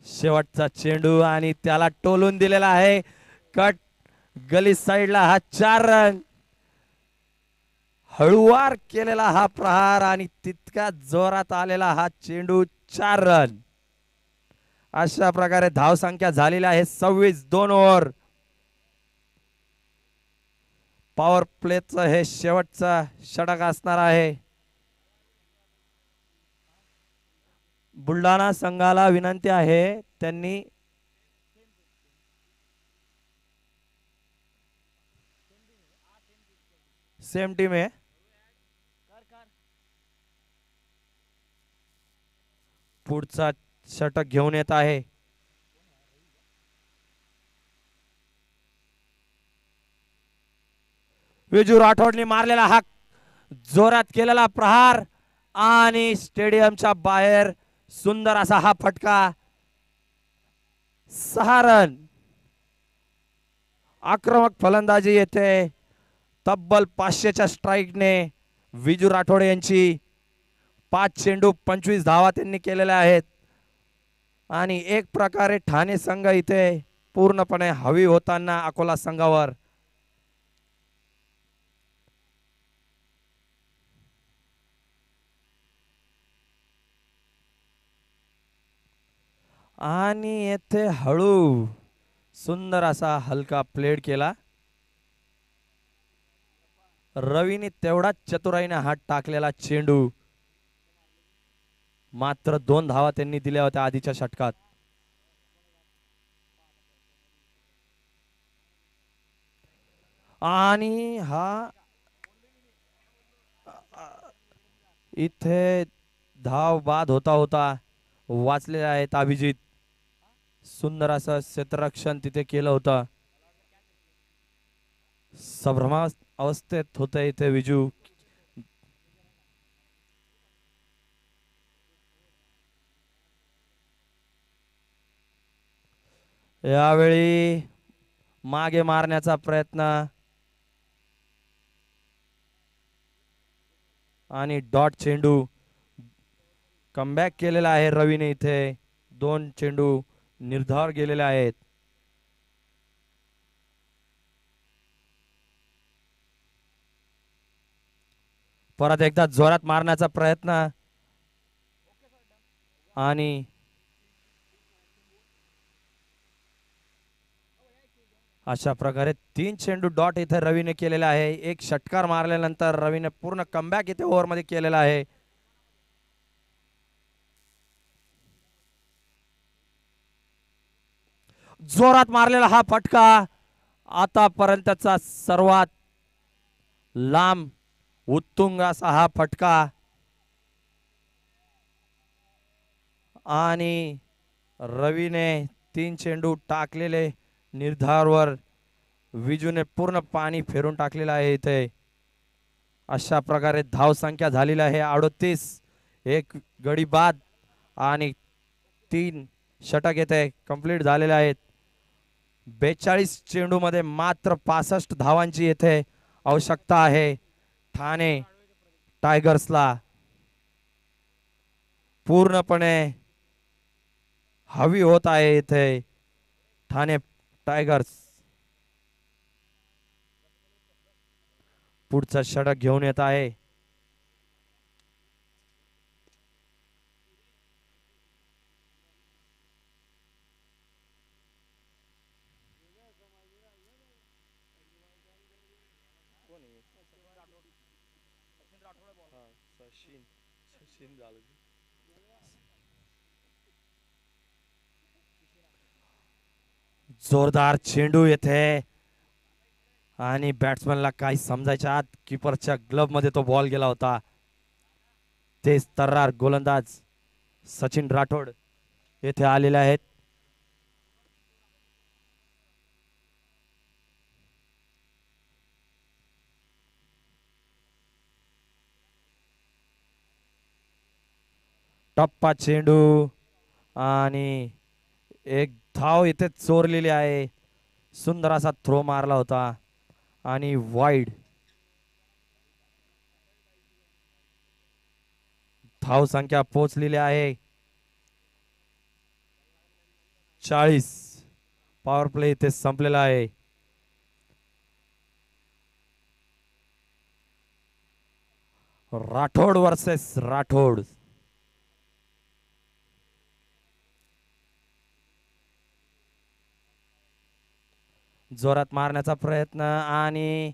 शेवटचा चेंडू आणि त्याला टोलून दिलेला आहे. कट गली साइडला हा 4 रन. हळुवार केलेला हा प्रहार आणि तितका जोरात आलेला हा चेंडू 4 रन. अशा प्रकारे धाव संख्या झालेली आहे 26. 2 ओव्हर. पॉवर प्लेचं हे शेवटचा षटक असणार आहे. बुलढाणा संघाला विनंती आहे त्यांनी सेम टीम आहे. पुढचा षटक घेऊन येत आहे. विजू राठोडने मारलेला हा जोरात केलेला प्रहार आणि स्टेडियमच्या बाहेर सुंदर असा हा फटका. 6 रन. आक्रमक फलंदाजी येथे तब्बल 500च्या स्ट्राईकने विजू राठोड यांची 5 चेंडू 25 धावा त्यांनी केलेल्या आहेत आणि एक प्रकारे ठाणे संघ इथे पूर्णपणे हवी होताना अकोला संघावर. आणि येथे हळू सुंदर असा हलका प्लेड केला. रवीने तेवढाच चतुराईने हात टाकलेला चेंडू. मात्र 2 धावा त्यांनी दिल्या होत्या आधीच्या षटकात. आणि हा इथे धाव बाद होता होता वाचलेले आहेत अभिजित. सुंदर असं क्षेत्ररक्षण तिथे केलं होतं. संभ्रमा अवस्थेत होते इथे विजू. यावेळी मागे मारण्याचा प्रयत्न आणि डॉट चेंडू. कमबॅक केलेला आहे रवीने इथे. 2 चेंडू निर्धार गेलेले आहेत. परत एकदा जोरात मारण्याचा प्रयत्न आणि अशा प्रकारे 3 चेंडू डॉट इथे रवीने केलेला आहे. एक षटकार मारल्यानंतर रवीने पूर्ण कमबॅक इथे ओव्हर मध्ये केलेला आहे. जोरात मारलेला हा फटका आतापर्यंतचा सर्वात लांब उत्तुंग असा हा फटका आणि रवीने 3 चेंडू टाकलेले निर्धारवर विजूने पूर्ण पाणी फेरून टाकलेलं आहे इथे. अशा प्रकारे धाव संख्या झालेली आहे 38. एक गडी बाद आणि 3 षटक येथे कंप्लीट झालेले आहेत. 42 चेंडू मध्ये मात्र 65 धावांची येथे आवश्यकता आहे ठाणे टायगर्सला. पूर्णपणे हवी होत आहे इथे ठाणे टायगर्स. पुढचा षटक घेऊन येत आहे. जोरदार चेंडू येथे आणि बॅट्समॅनला काही समजायच्या आत कीपरच्या ग्लव्ह मध्ये तो बॉल गेला होता. तेच तर्रार गोलंदाज सचिन राठोड येथे आलेले आहेत. टप्पा चेंडू आणि एक धाव इथे चोरलेली आहे. सुंदर असा थ्रो मारला होता आणि वाईड. धाव संख्या पोहोचलेली आहे 40. पॉवर प्ले इथे संपलेला आहे. राठोड वर्सेस राठोड. जोरात मारण्याचा प्रयत्न आणि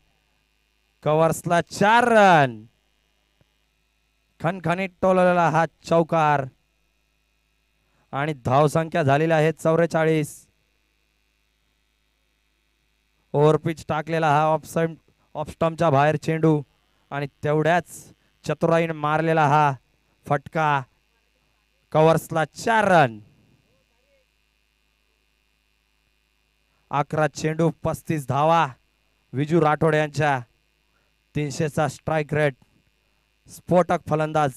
कव्हर्सला 4 रन. खणखणीत टोललेला हा चौकार आणि धाव संख्या झालेली आहे 44. ओव्हरपिच टाकलेला हा ऑफ स्टंपच्या बाहेर चेंडू आणि तेवढ्याच चतुराईने मारलेला हा फटका. कव्हर्सला 4 रन. 11 चेंडू 35 धावा. विजू राठोड यांच्या 300चा स्ट्राईक रेट. स्फोटक फलंदाज.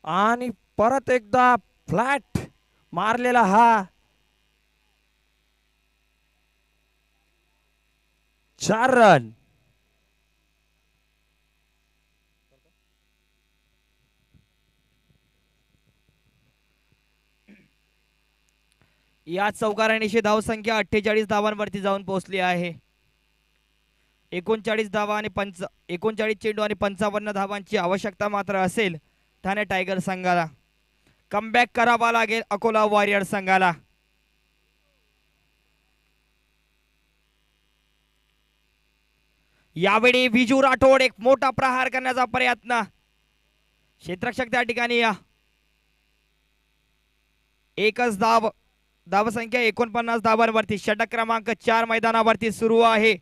आणि परत एकदा फ्लॅट मारलेला हा 4 रन. या चौकारानिशी धाव संख्या 48 धावांवरती जाऊन पोहोचली आहे. 39 धावा आणि 39 चेंडू आणि 55 धावांची आवश्यकता मात्र असेल ठाणे टायगर संघाला. कमबॅक करावा लागेल अकोला वॉरियर संघाला. यावेळी विजू राठोड एक मोठा प्रहार करण्याचा प्रयत्न. क्षेत्ररक्षक त्या ठिकाणी एकच धावसंख्या 49 धावांवरती. षटक क्रमांक 4 मैदानावरती सुरू आहे.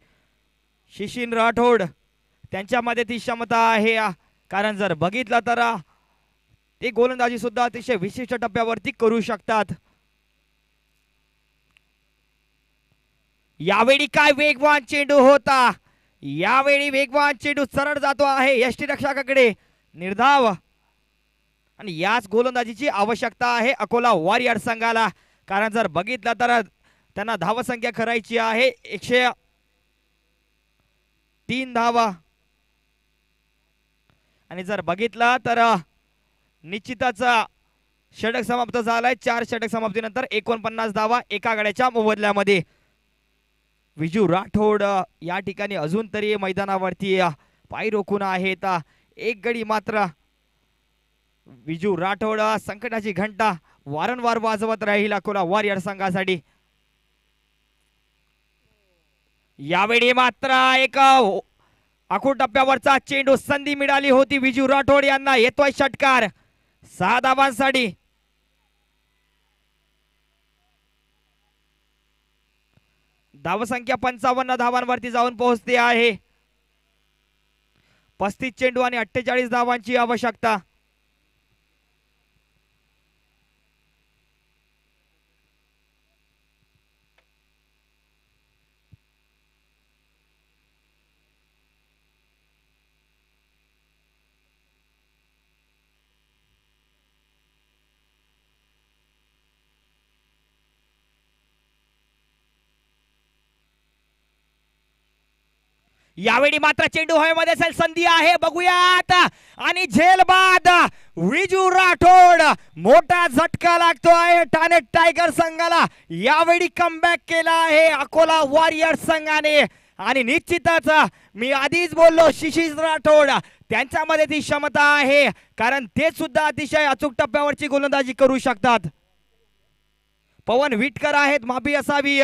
शिशिन राठोड त्यांच्यामध्ये ती क्षमता आहे, कारण जर बघितलं तर ते गोलंदाजी सुद्धा अतिशय विशिष्ट टप्प्यावरती करू शकतात. यावेळी काय वेगवान चेंडू होता. यावेळी वेगवान चेंडू सरळ जातो आहे यष्टीरक्षकाकडे. निर्धाव आणि याच गोलंदाजीची आवश्यकता आहे अकोला वॉरियर संघाला, कारण जर बघितलं तर त्यांना धावसंख्या करायची आहे 103 धावा. आणि जर बघितलं तर निश्चितच षटक समाप्त झालाय. 4 षटक समाप्तीनंतर 49 धावा एका गड्याच्या मोबदल्यामध्ये. विजू राठोड या ठिकाणी अजून तरी मैदानावरती पाय रोखून आहेत. एक गडी मात्र विजू राठोड संकटाची घंटा वारंवार वाजवत राहील अकोला वॉरियर संघासाठी. यावेळी मात्र एक आखूड टप्प्यावरचा चेंडू संधी मिळाली होती विजू राठोड यांना. येतोय षटकार 6 धावांसाठी. धावसंख्या 55 धावांवरती जाऊन पोहोचते आहे. 35 चेंडू आणि 48 धावांची आवश्यकता. यावेळी मात्र चेंडू हवेमध्ये असेल, संधी आहे बघूयात. आणि झेल बाद विजू राठोड, मोठा झटका लागतोय ठाणे टायगर संघाला. यावेळी कमबॅक केला आहे अकोला वॉरियर संघाने. आणि निश्चितच मी आधीच बोललो शिशिर राठोड त्यांच्यामध्ये ती क्षमता आहे, कारण ते सुद्धा अतिशय अचूक टप्प्यावरची गोलंदाजी करू शकतात. पवन विटकर आहेत, माफी असावी.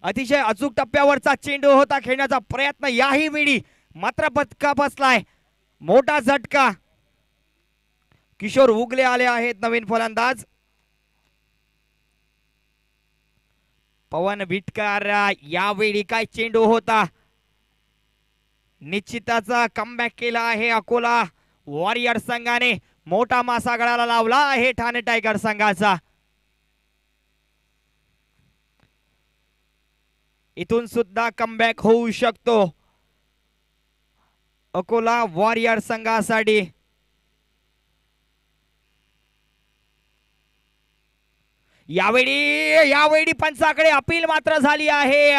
अतिशय अचूक टप्प्यावरचा चेंडू होता, खेळण्याचा प्रयत्न याही वेळी मात्र पटका बसलाय. मोठा झटका. किशोर उगले आले आहेत नवीन फलंदाज. पवन विटकर यावेळी काय चेंडू होता. निश्चितच कमबॅक केला आहे अकोला वॉरियर संघाने. मोठा मासा गळाला लावला आहे ठाणे टायगर संघाचा. इथून सुद्धा कमबॅक होऊ शकतो अकोला वॉरियर संघासाठी. यावेळी पंचाकडे अपील मात्र झाली आहे.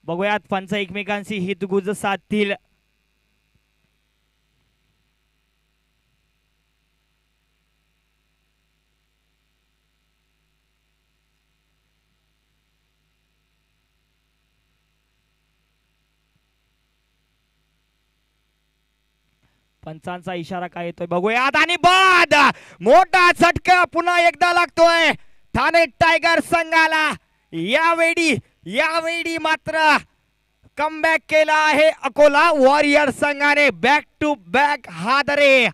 बघूयात पंच एकमेकांशी हितगुज साधतील. पंचांचा इशारा काय येतोय बघूयात. आणि बाद मोठा झटका पुन्हा एकदा लागतोय ठाणे टायगर संघाला. यावेळी मात्र कमबॅक केला आहे अकोला वॉरियर संघाने. बॅक टू बॅक हादरे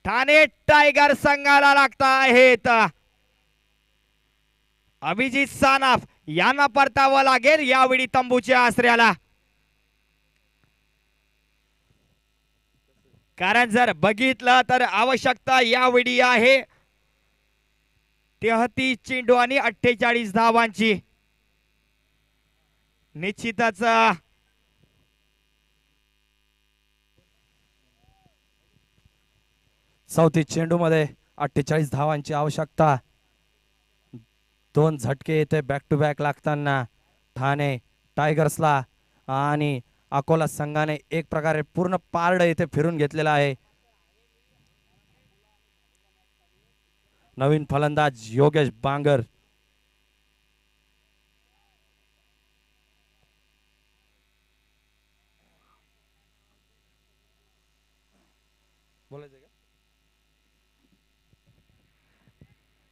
ठाणे टायगर संघाला लागता आहेत. अभिजित सानप यांना परतावं लागेल यावेळी तंबूच्या आसऱ्याला. कारण जर बघितलं तर आवश्यकता यावेळी आहे 33 चेंडू आणि 48 धावांची. निश्चितच चौथी चेंडू मध्ये 48 धावांची आवश्यकता. 2 झटके येते बॅक टू बॅक लागताना ठाणे टायगर्सला. आणि अकोला संघाने एक प्रकारे पूर्ण पारड येथे फिरून घेतलेला आहे. नवीन फलंदाज योगेश बांगर.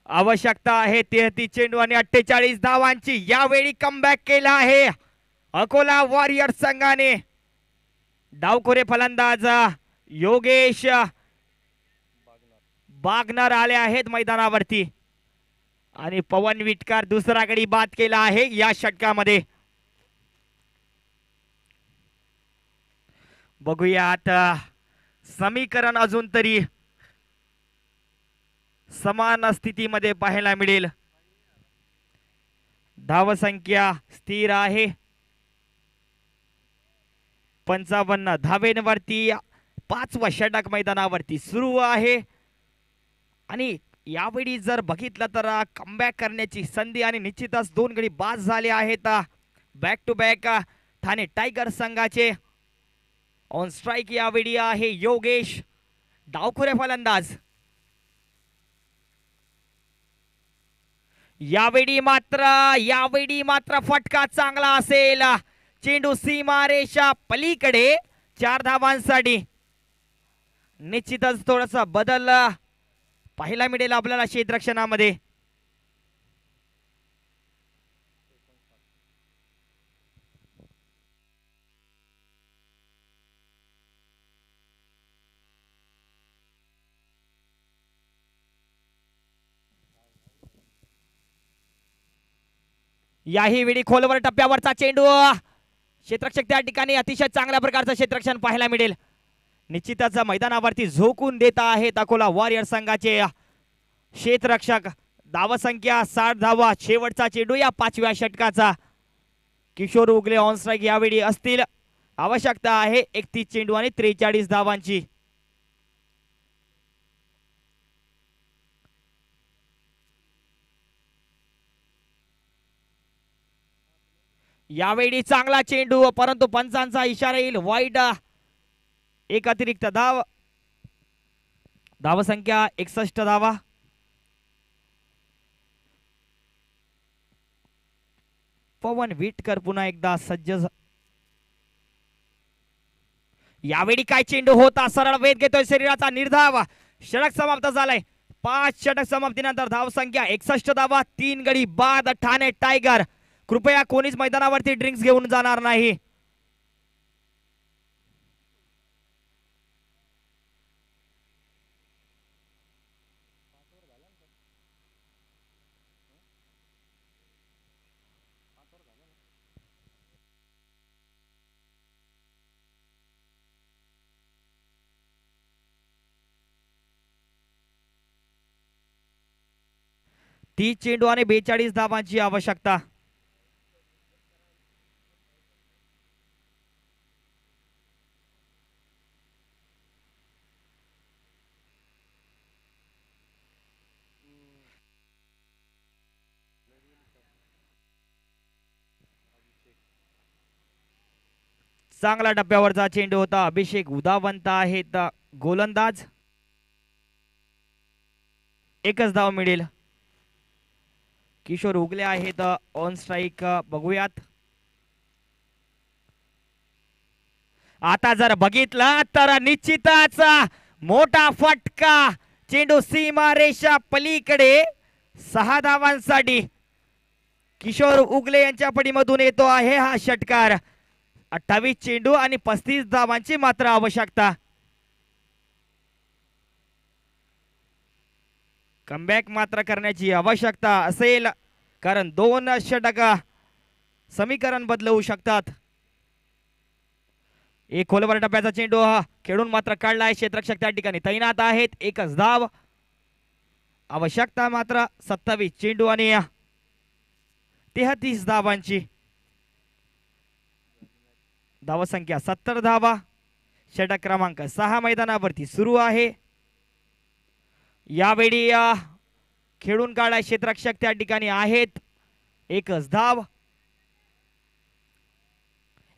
आवश्यकता आहे 33 चेंडू आणि 48 धावांची. यावेळी कमबॅक केला आहे अकोला वॉरियर संघाने. डावखोरे फलंदाज योगेश बागनर आले आहेत मैदानावरती. आणि पवन विटकर दुसरा गडी बाद केला आहे या षटकामध्ये. बघूयात समीकरण अजून तरी समान स्थितीमध्ये पाहायला मिळेल. धावसंख्या स्थिर आहे 55 धावेंवरती. 5वा षटक मैदानावरती सुरू आहे. आणि यावेळी जर बघितलं तर कमबॅक करण्याची संधी आणि निश्चितच 2 गडी बाद झाले आहेत back to back Thane tiger संघाचे. ऑन स्ट्राइक यावेळी आहे योगेश. डावखुरे फलंदाज यावेळी मात्र फटका चांगला असेल. चेंडू सीमारेषा पलीकडे 4 धावांसाठी. निश्चितच थोडासा बदल पाहायला मिळेल आपल्याला क्षेत्ररक्षणामध्ये. याही वेळी खोलवर टप्प्यावरचा चेंडू. क्षेत्ररक्षक त्या ठिकाणी अतिशय चांगल्या प्रकारचं क्षेत्ररक्षण पाहायला मिळेल. निश्चितच मैदानावरती झोकून देत आहेत अकोला वॉरियर संघाचे क्षेत्ररक्षक. धावसंख्या 60 धावा. शेवटचा चेंडू या 5व्या षटकाचा. किशोर उगले ऑन स्ट्राईक यावेळी असतील. आवश्यकता आहे 31 चेंडू आणि 43 धावांची. यावेळी चांगला चेंडू परंतु पंचांचा इशारा येईल वाईड. एक अतिरिक्त धाव. धावसंख्या 61 धावा. पवन विटकर पुन्हा एकदा सज्ज. यावेळी काय चेंडू होता. सरळ वेध घेतोय शरीराचा निर्धाव. षटक समाप्त झालाय. 5 षटक समाप्तीनंतर धावसंख्या 61 धावा. 3 गडी बाद ठाणे टायगर. कृपया कोणीच मैदानावरती ड्रिंक्स घेऊन जाणार नाही. ती चेंडू आणि 42 धावांची आवश्यकता. चांगला डब्यावरचा चेंडू होता. अभिषेक उदावंत आहेत गोलंदाज. एकच धाव मिळेल. किशोर उगले आहेत ऑन स्ट्राईक. बघूयात आता जर बघितलं तर निश्चितच मोठा फटका. चेंडू सीमारेषा पलीकडे 6 धावांसाठी. किशोर उगले यांच्या पडीमधून येतो आहे हा षटकार. 28 चेंडू आणि 35 धावांची मात्र आवश्यकता. कमबॅक मात्र करण्याची आवश्यकता असेल कारण 2 षटक समीकरण बदलवू शकतात. एक खोलवर टप्प्याचा चेंडू खेळून मात्र काढलाय. क्षेत्ररक्षक त्या ठिकाणी तैनात आहेत. एकच धाव आवश्यकता मात्र 27 चेंडू आणि 33 धावांची. धावसंख्या 70 धावा. षटक क्रमांक 6 मैदानावरती सुरू आहे. यावेळी खेळून काढाय क्षेत्ररक्षक त्या ठिकाणी आहेत. एकच धाव.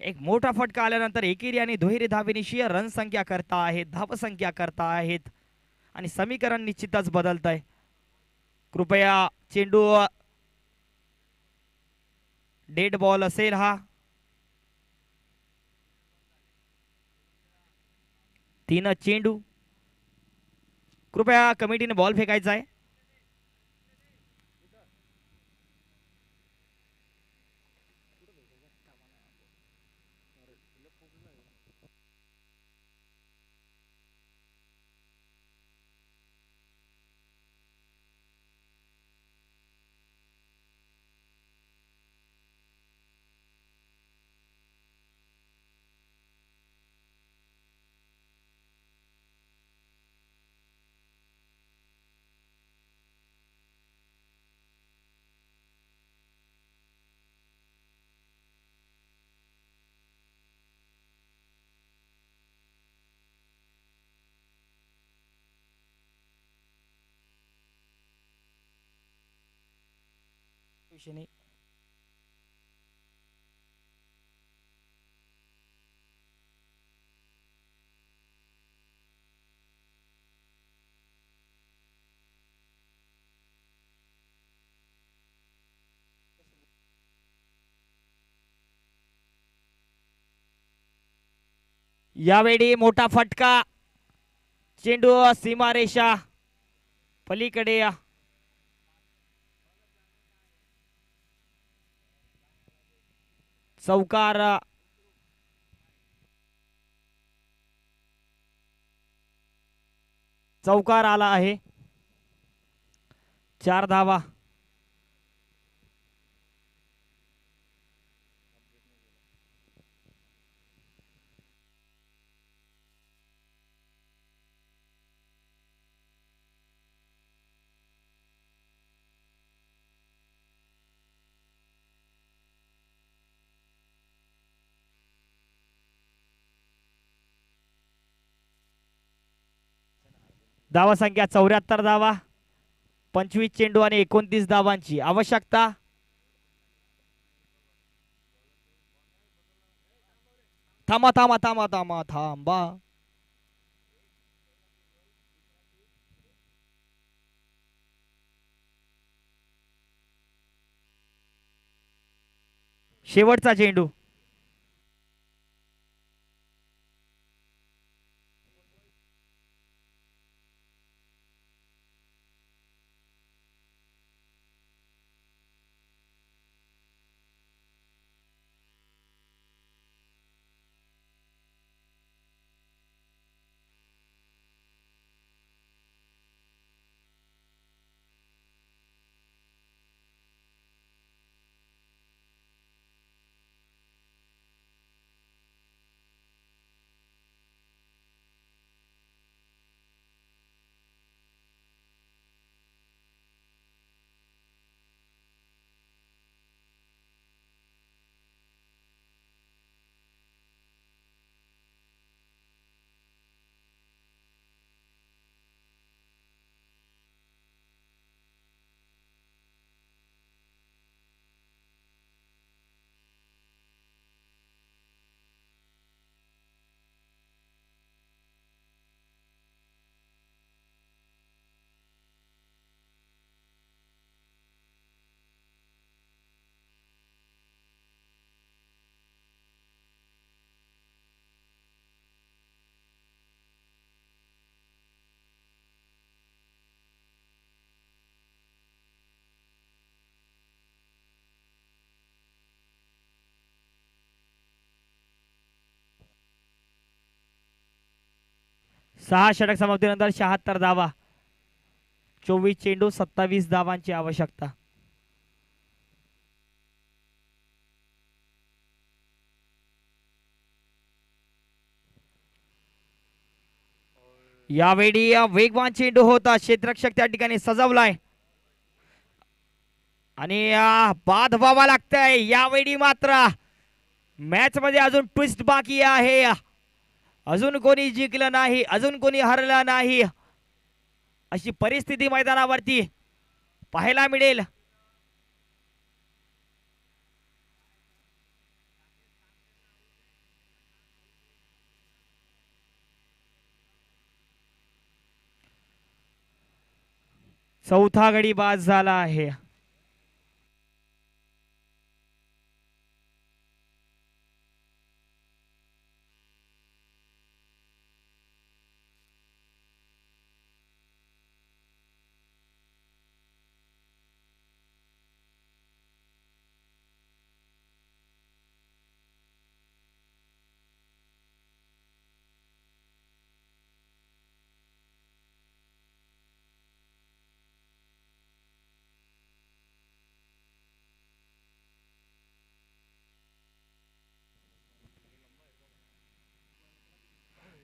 एक मोठा फटका आल्यानंतर एकेरी आणि दुहेरी धावेनिशीय रन संख्या करता आहेत. धावसंख्या करता आहेत आणि समीकरण निश्चितच बदलत आहे. कृपया चेंडू डेड बॉल असेल हा. 3 चेंडू. कृपया कमिटीने बॉल फेकायचा आहे. विषय नाही. यावेळी मोठा फटका, चेंडू सीमारेषा पलीकडे चौकार. चौकार आला आहे. 4 धावा. धावा संख्या 74 धावा, 25 चेंडू आणि 29 धावांची आवश्यकता. थांबा थांबा थांबा थांबा थांबा. शेवटचा चेंडू. सहा षटक समाप्तीनंतर 76 धावा, 24 चेंडू, 27 धावांची आवश्यकता. यावेळी वेगवान चेंडू होता. क्षेत्ररक्षक त्या ठिकाणी सजवलाय आणि बाद व्हावा लागतंय. यावेळी मात्र मॅच मध्ये अजून ट्विस्ट बाकी आहे. अजून कोणी जिंकलं नाही, अजून कोणी हरलं नाही, अशी परिस्थिती मैदानावरती पाहायला मिळेल. चौथा गडी बाद झाला आहे.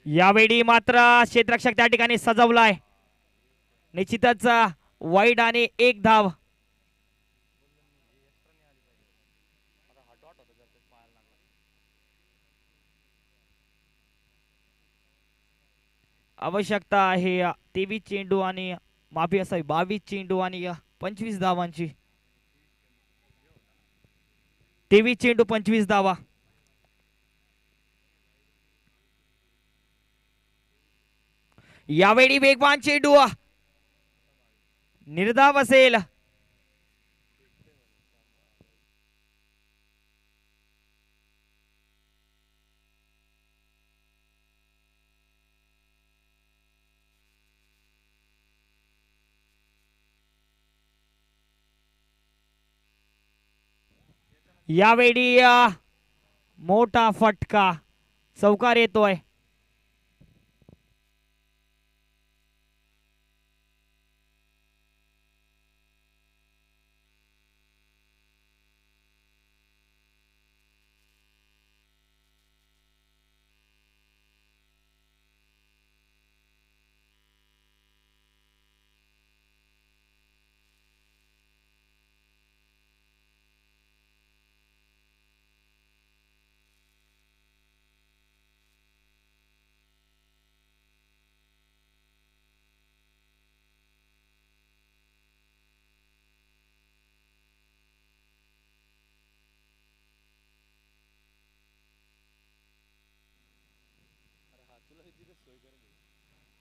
यावेळी मात्र क्षेत्ररक्षक त्या ठिकाणी सजवलाय. निश्चितच वाईड आणि एक धाव. आवश्यकता आहे 23 चेंडू आणि माफी असावी 22 चेंडू आणि 25 धावांची. 23 चेंडू 25 धावा. यावेळी वेगवान चेंडू निर्धाव असेल. यावेळी मोठा फटका चौकार येतोय.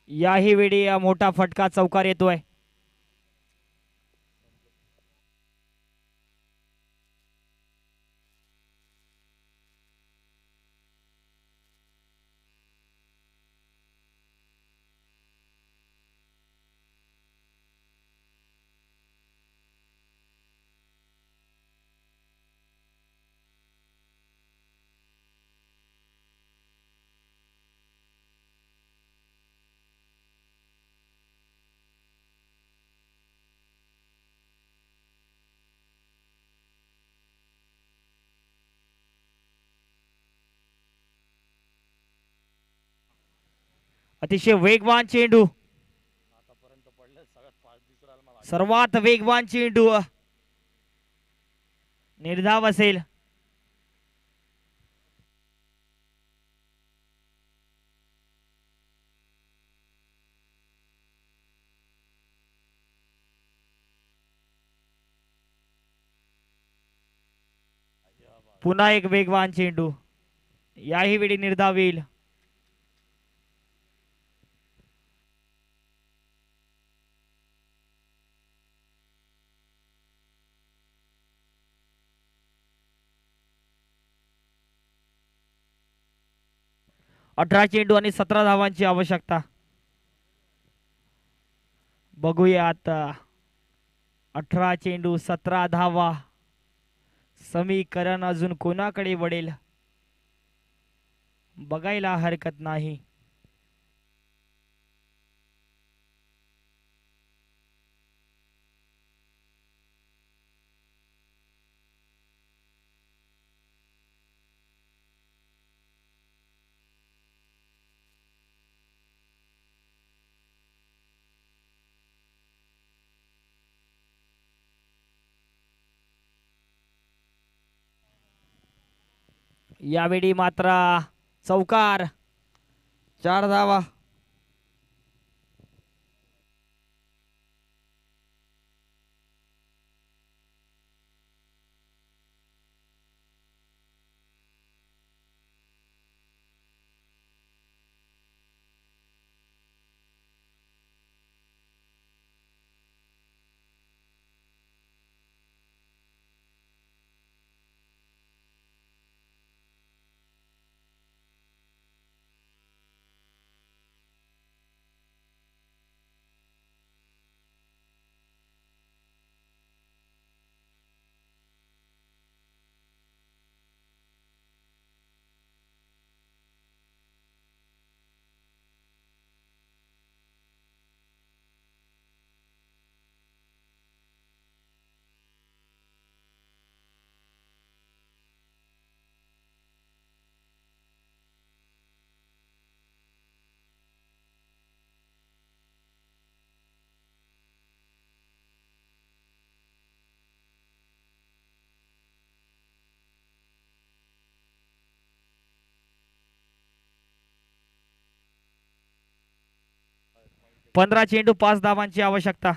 याही वेळी मोठा फटका चौकार येतोय. अतिशय वेगवान चेंडू, सर्वात वेगवान चेंडू निर्धाव असेल. पुन्हा एक वेगवान चेंडू, याही वेळी निर्धाव येईल. अठरा चेंडू आणि 17 धावांची आवश्यकता. बघूया आता 18 चेंडू 17 धावा, समीकरण अजून कोणाकडे वळेल बघायला हरकत नाही. यावेळी मात्र चौकार, 4 धावा. पंधरा चेंडू 5 धावांची आवश्यकता.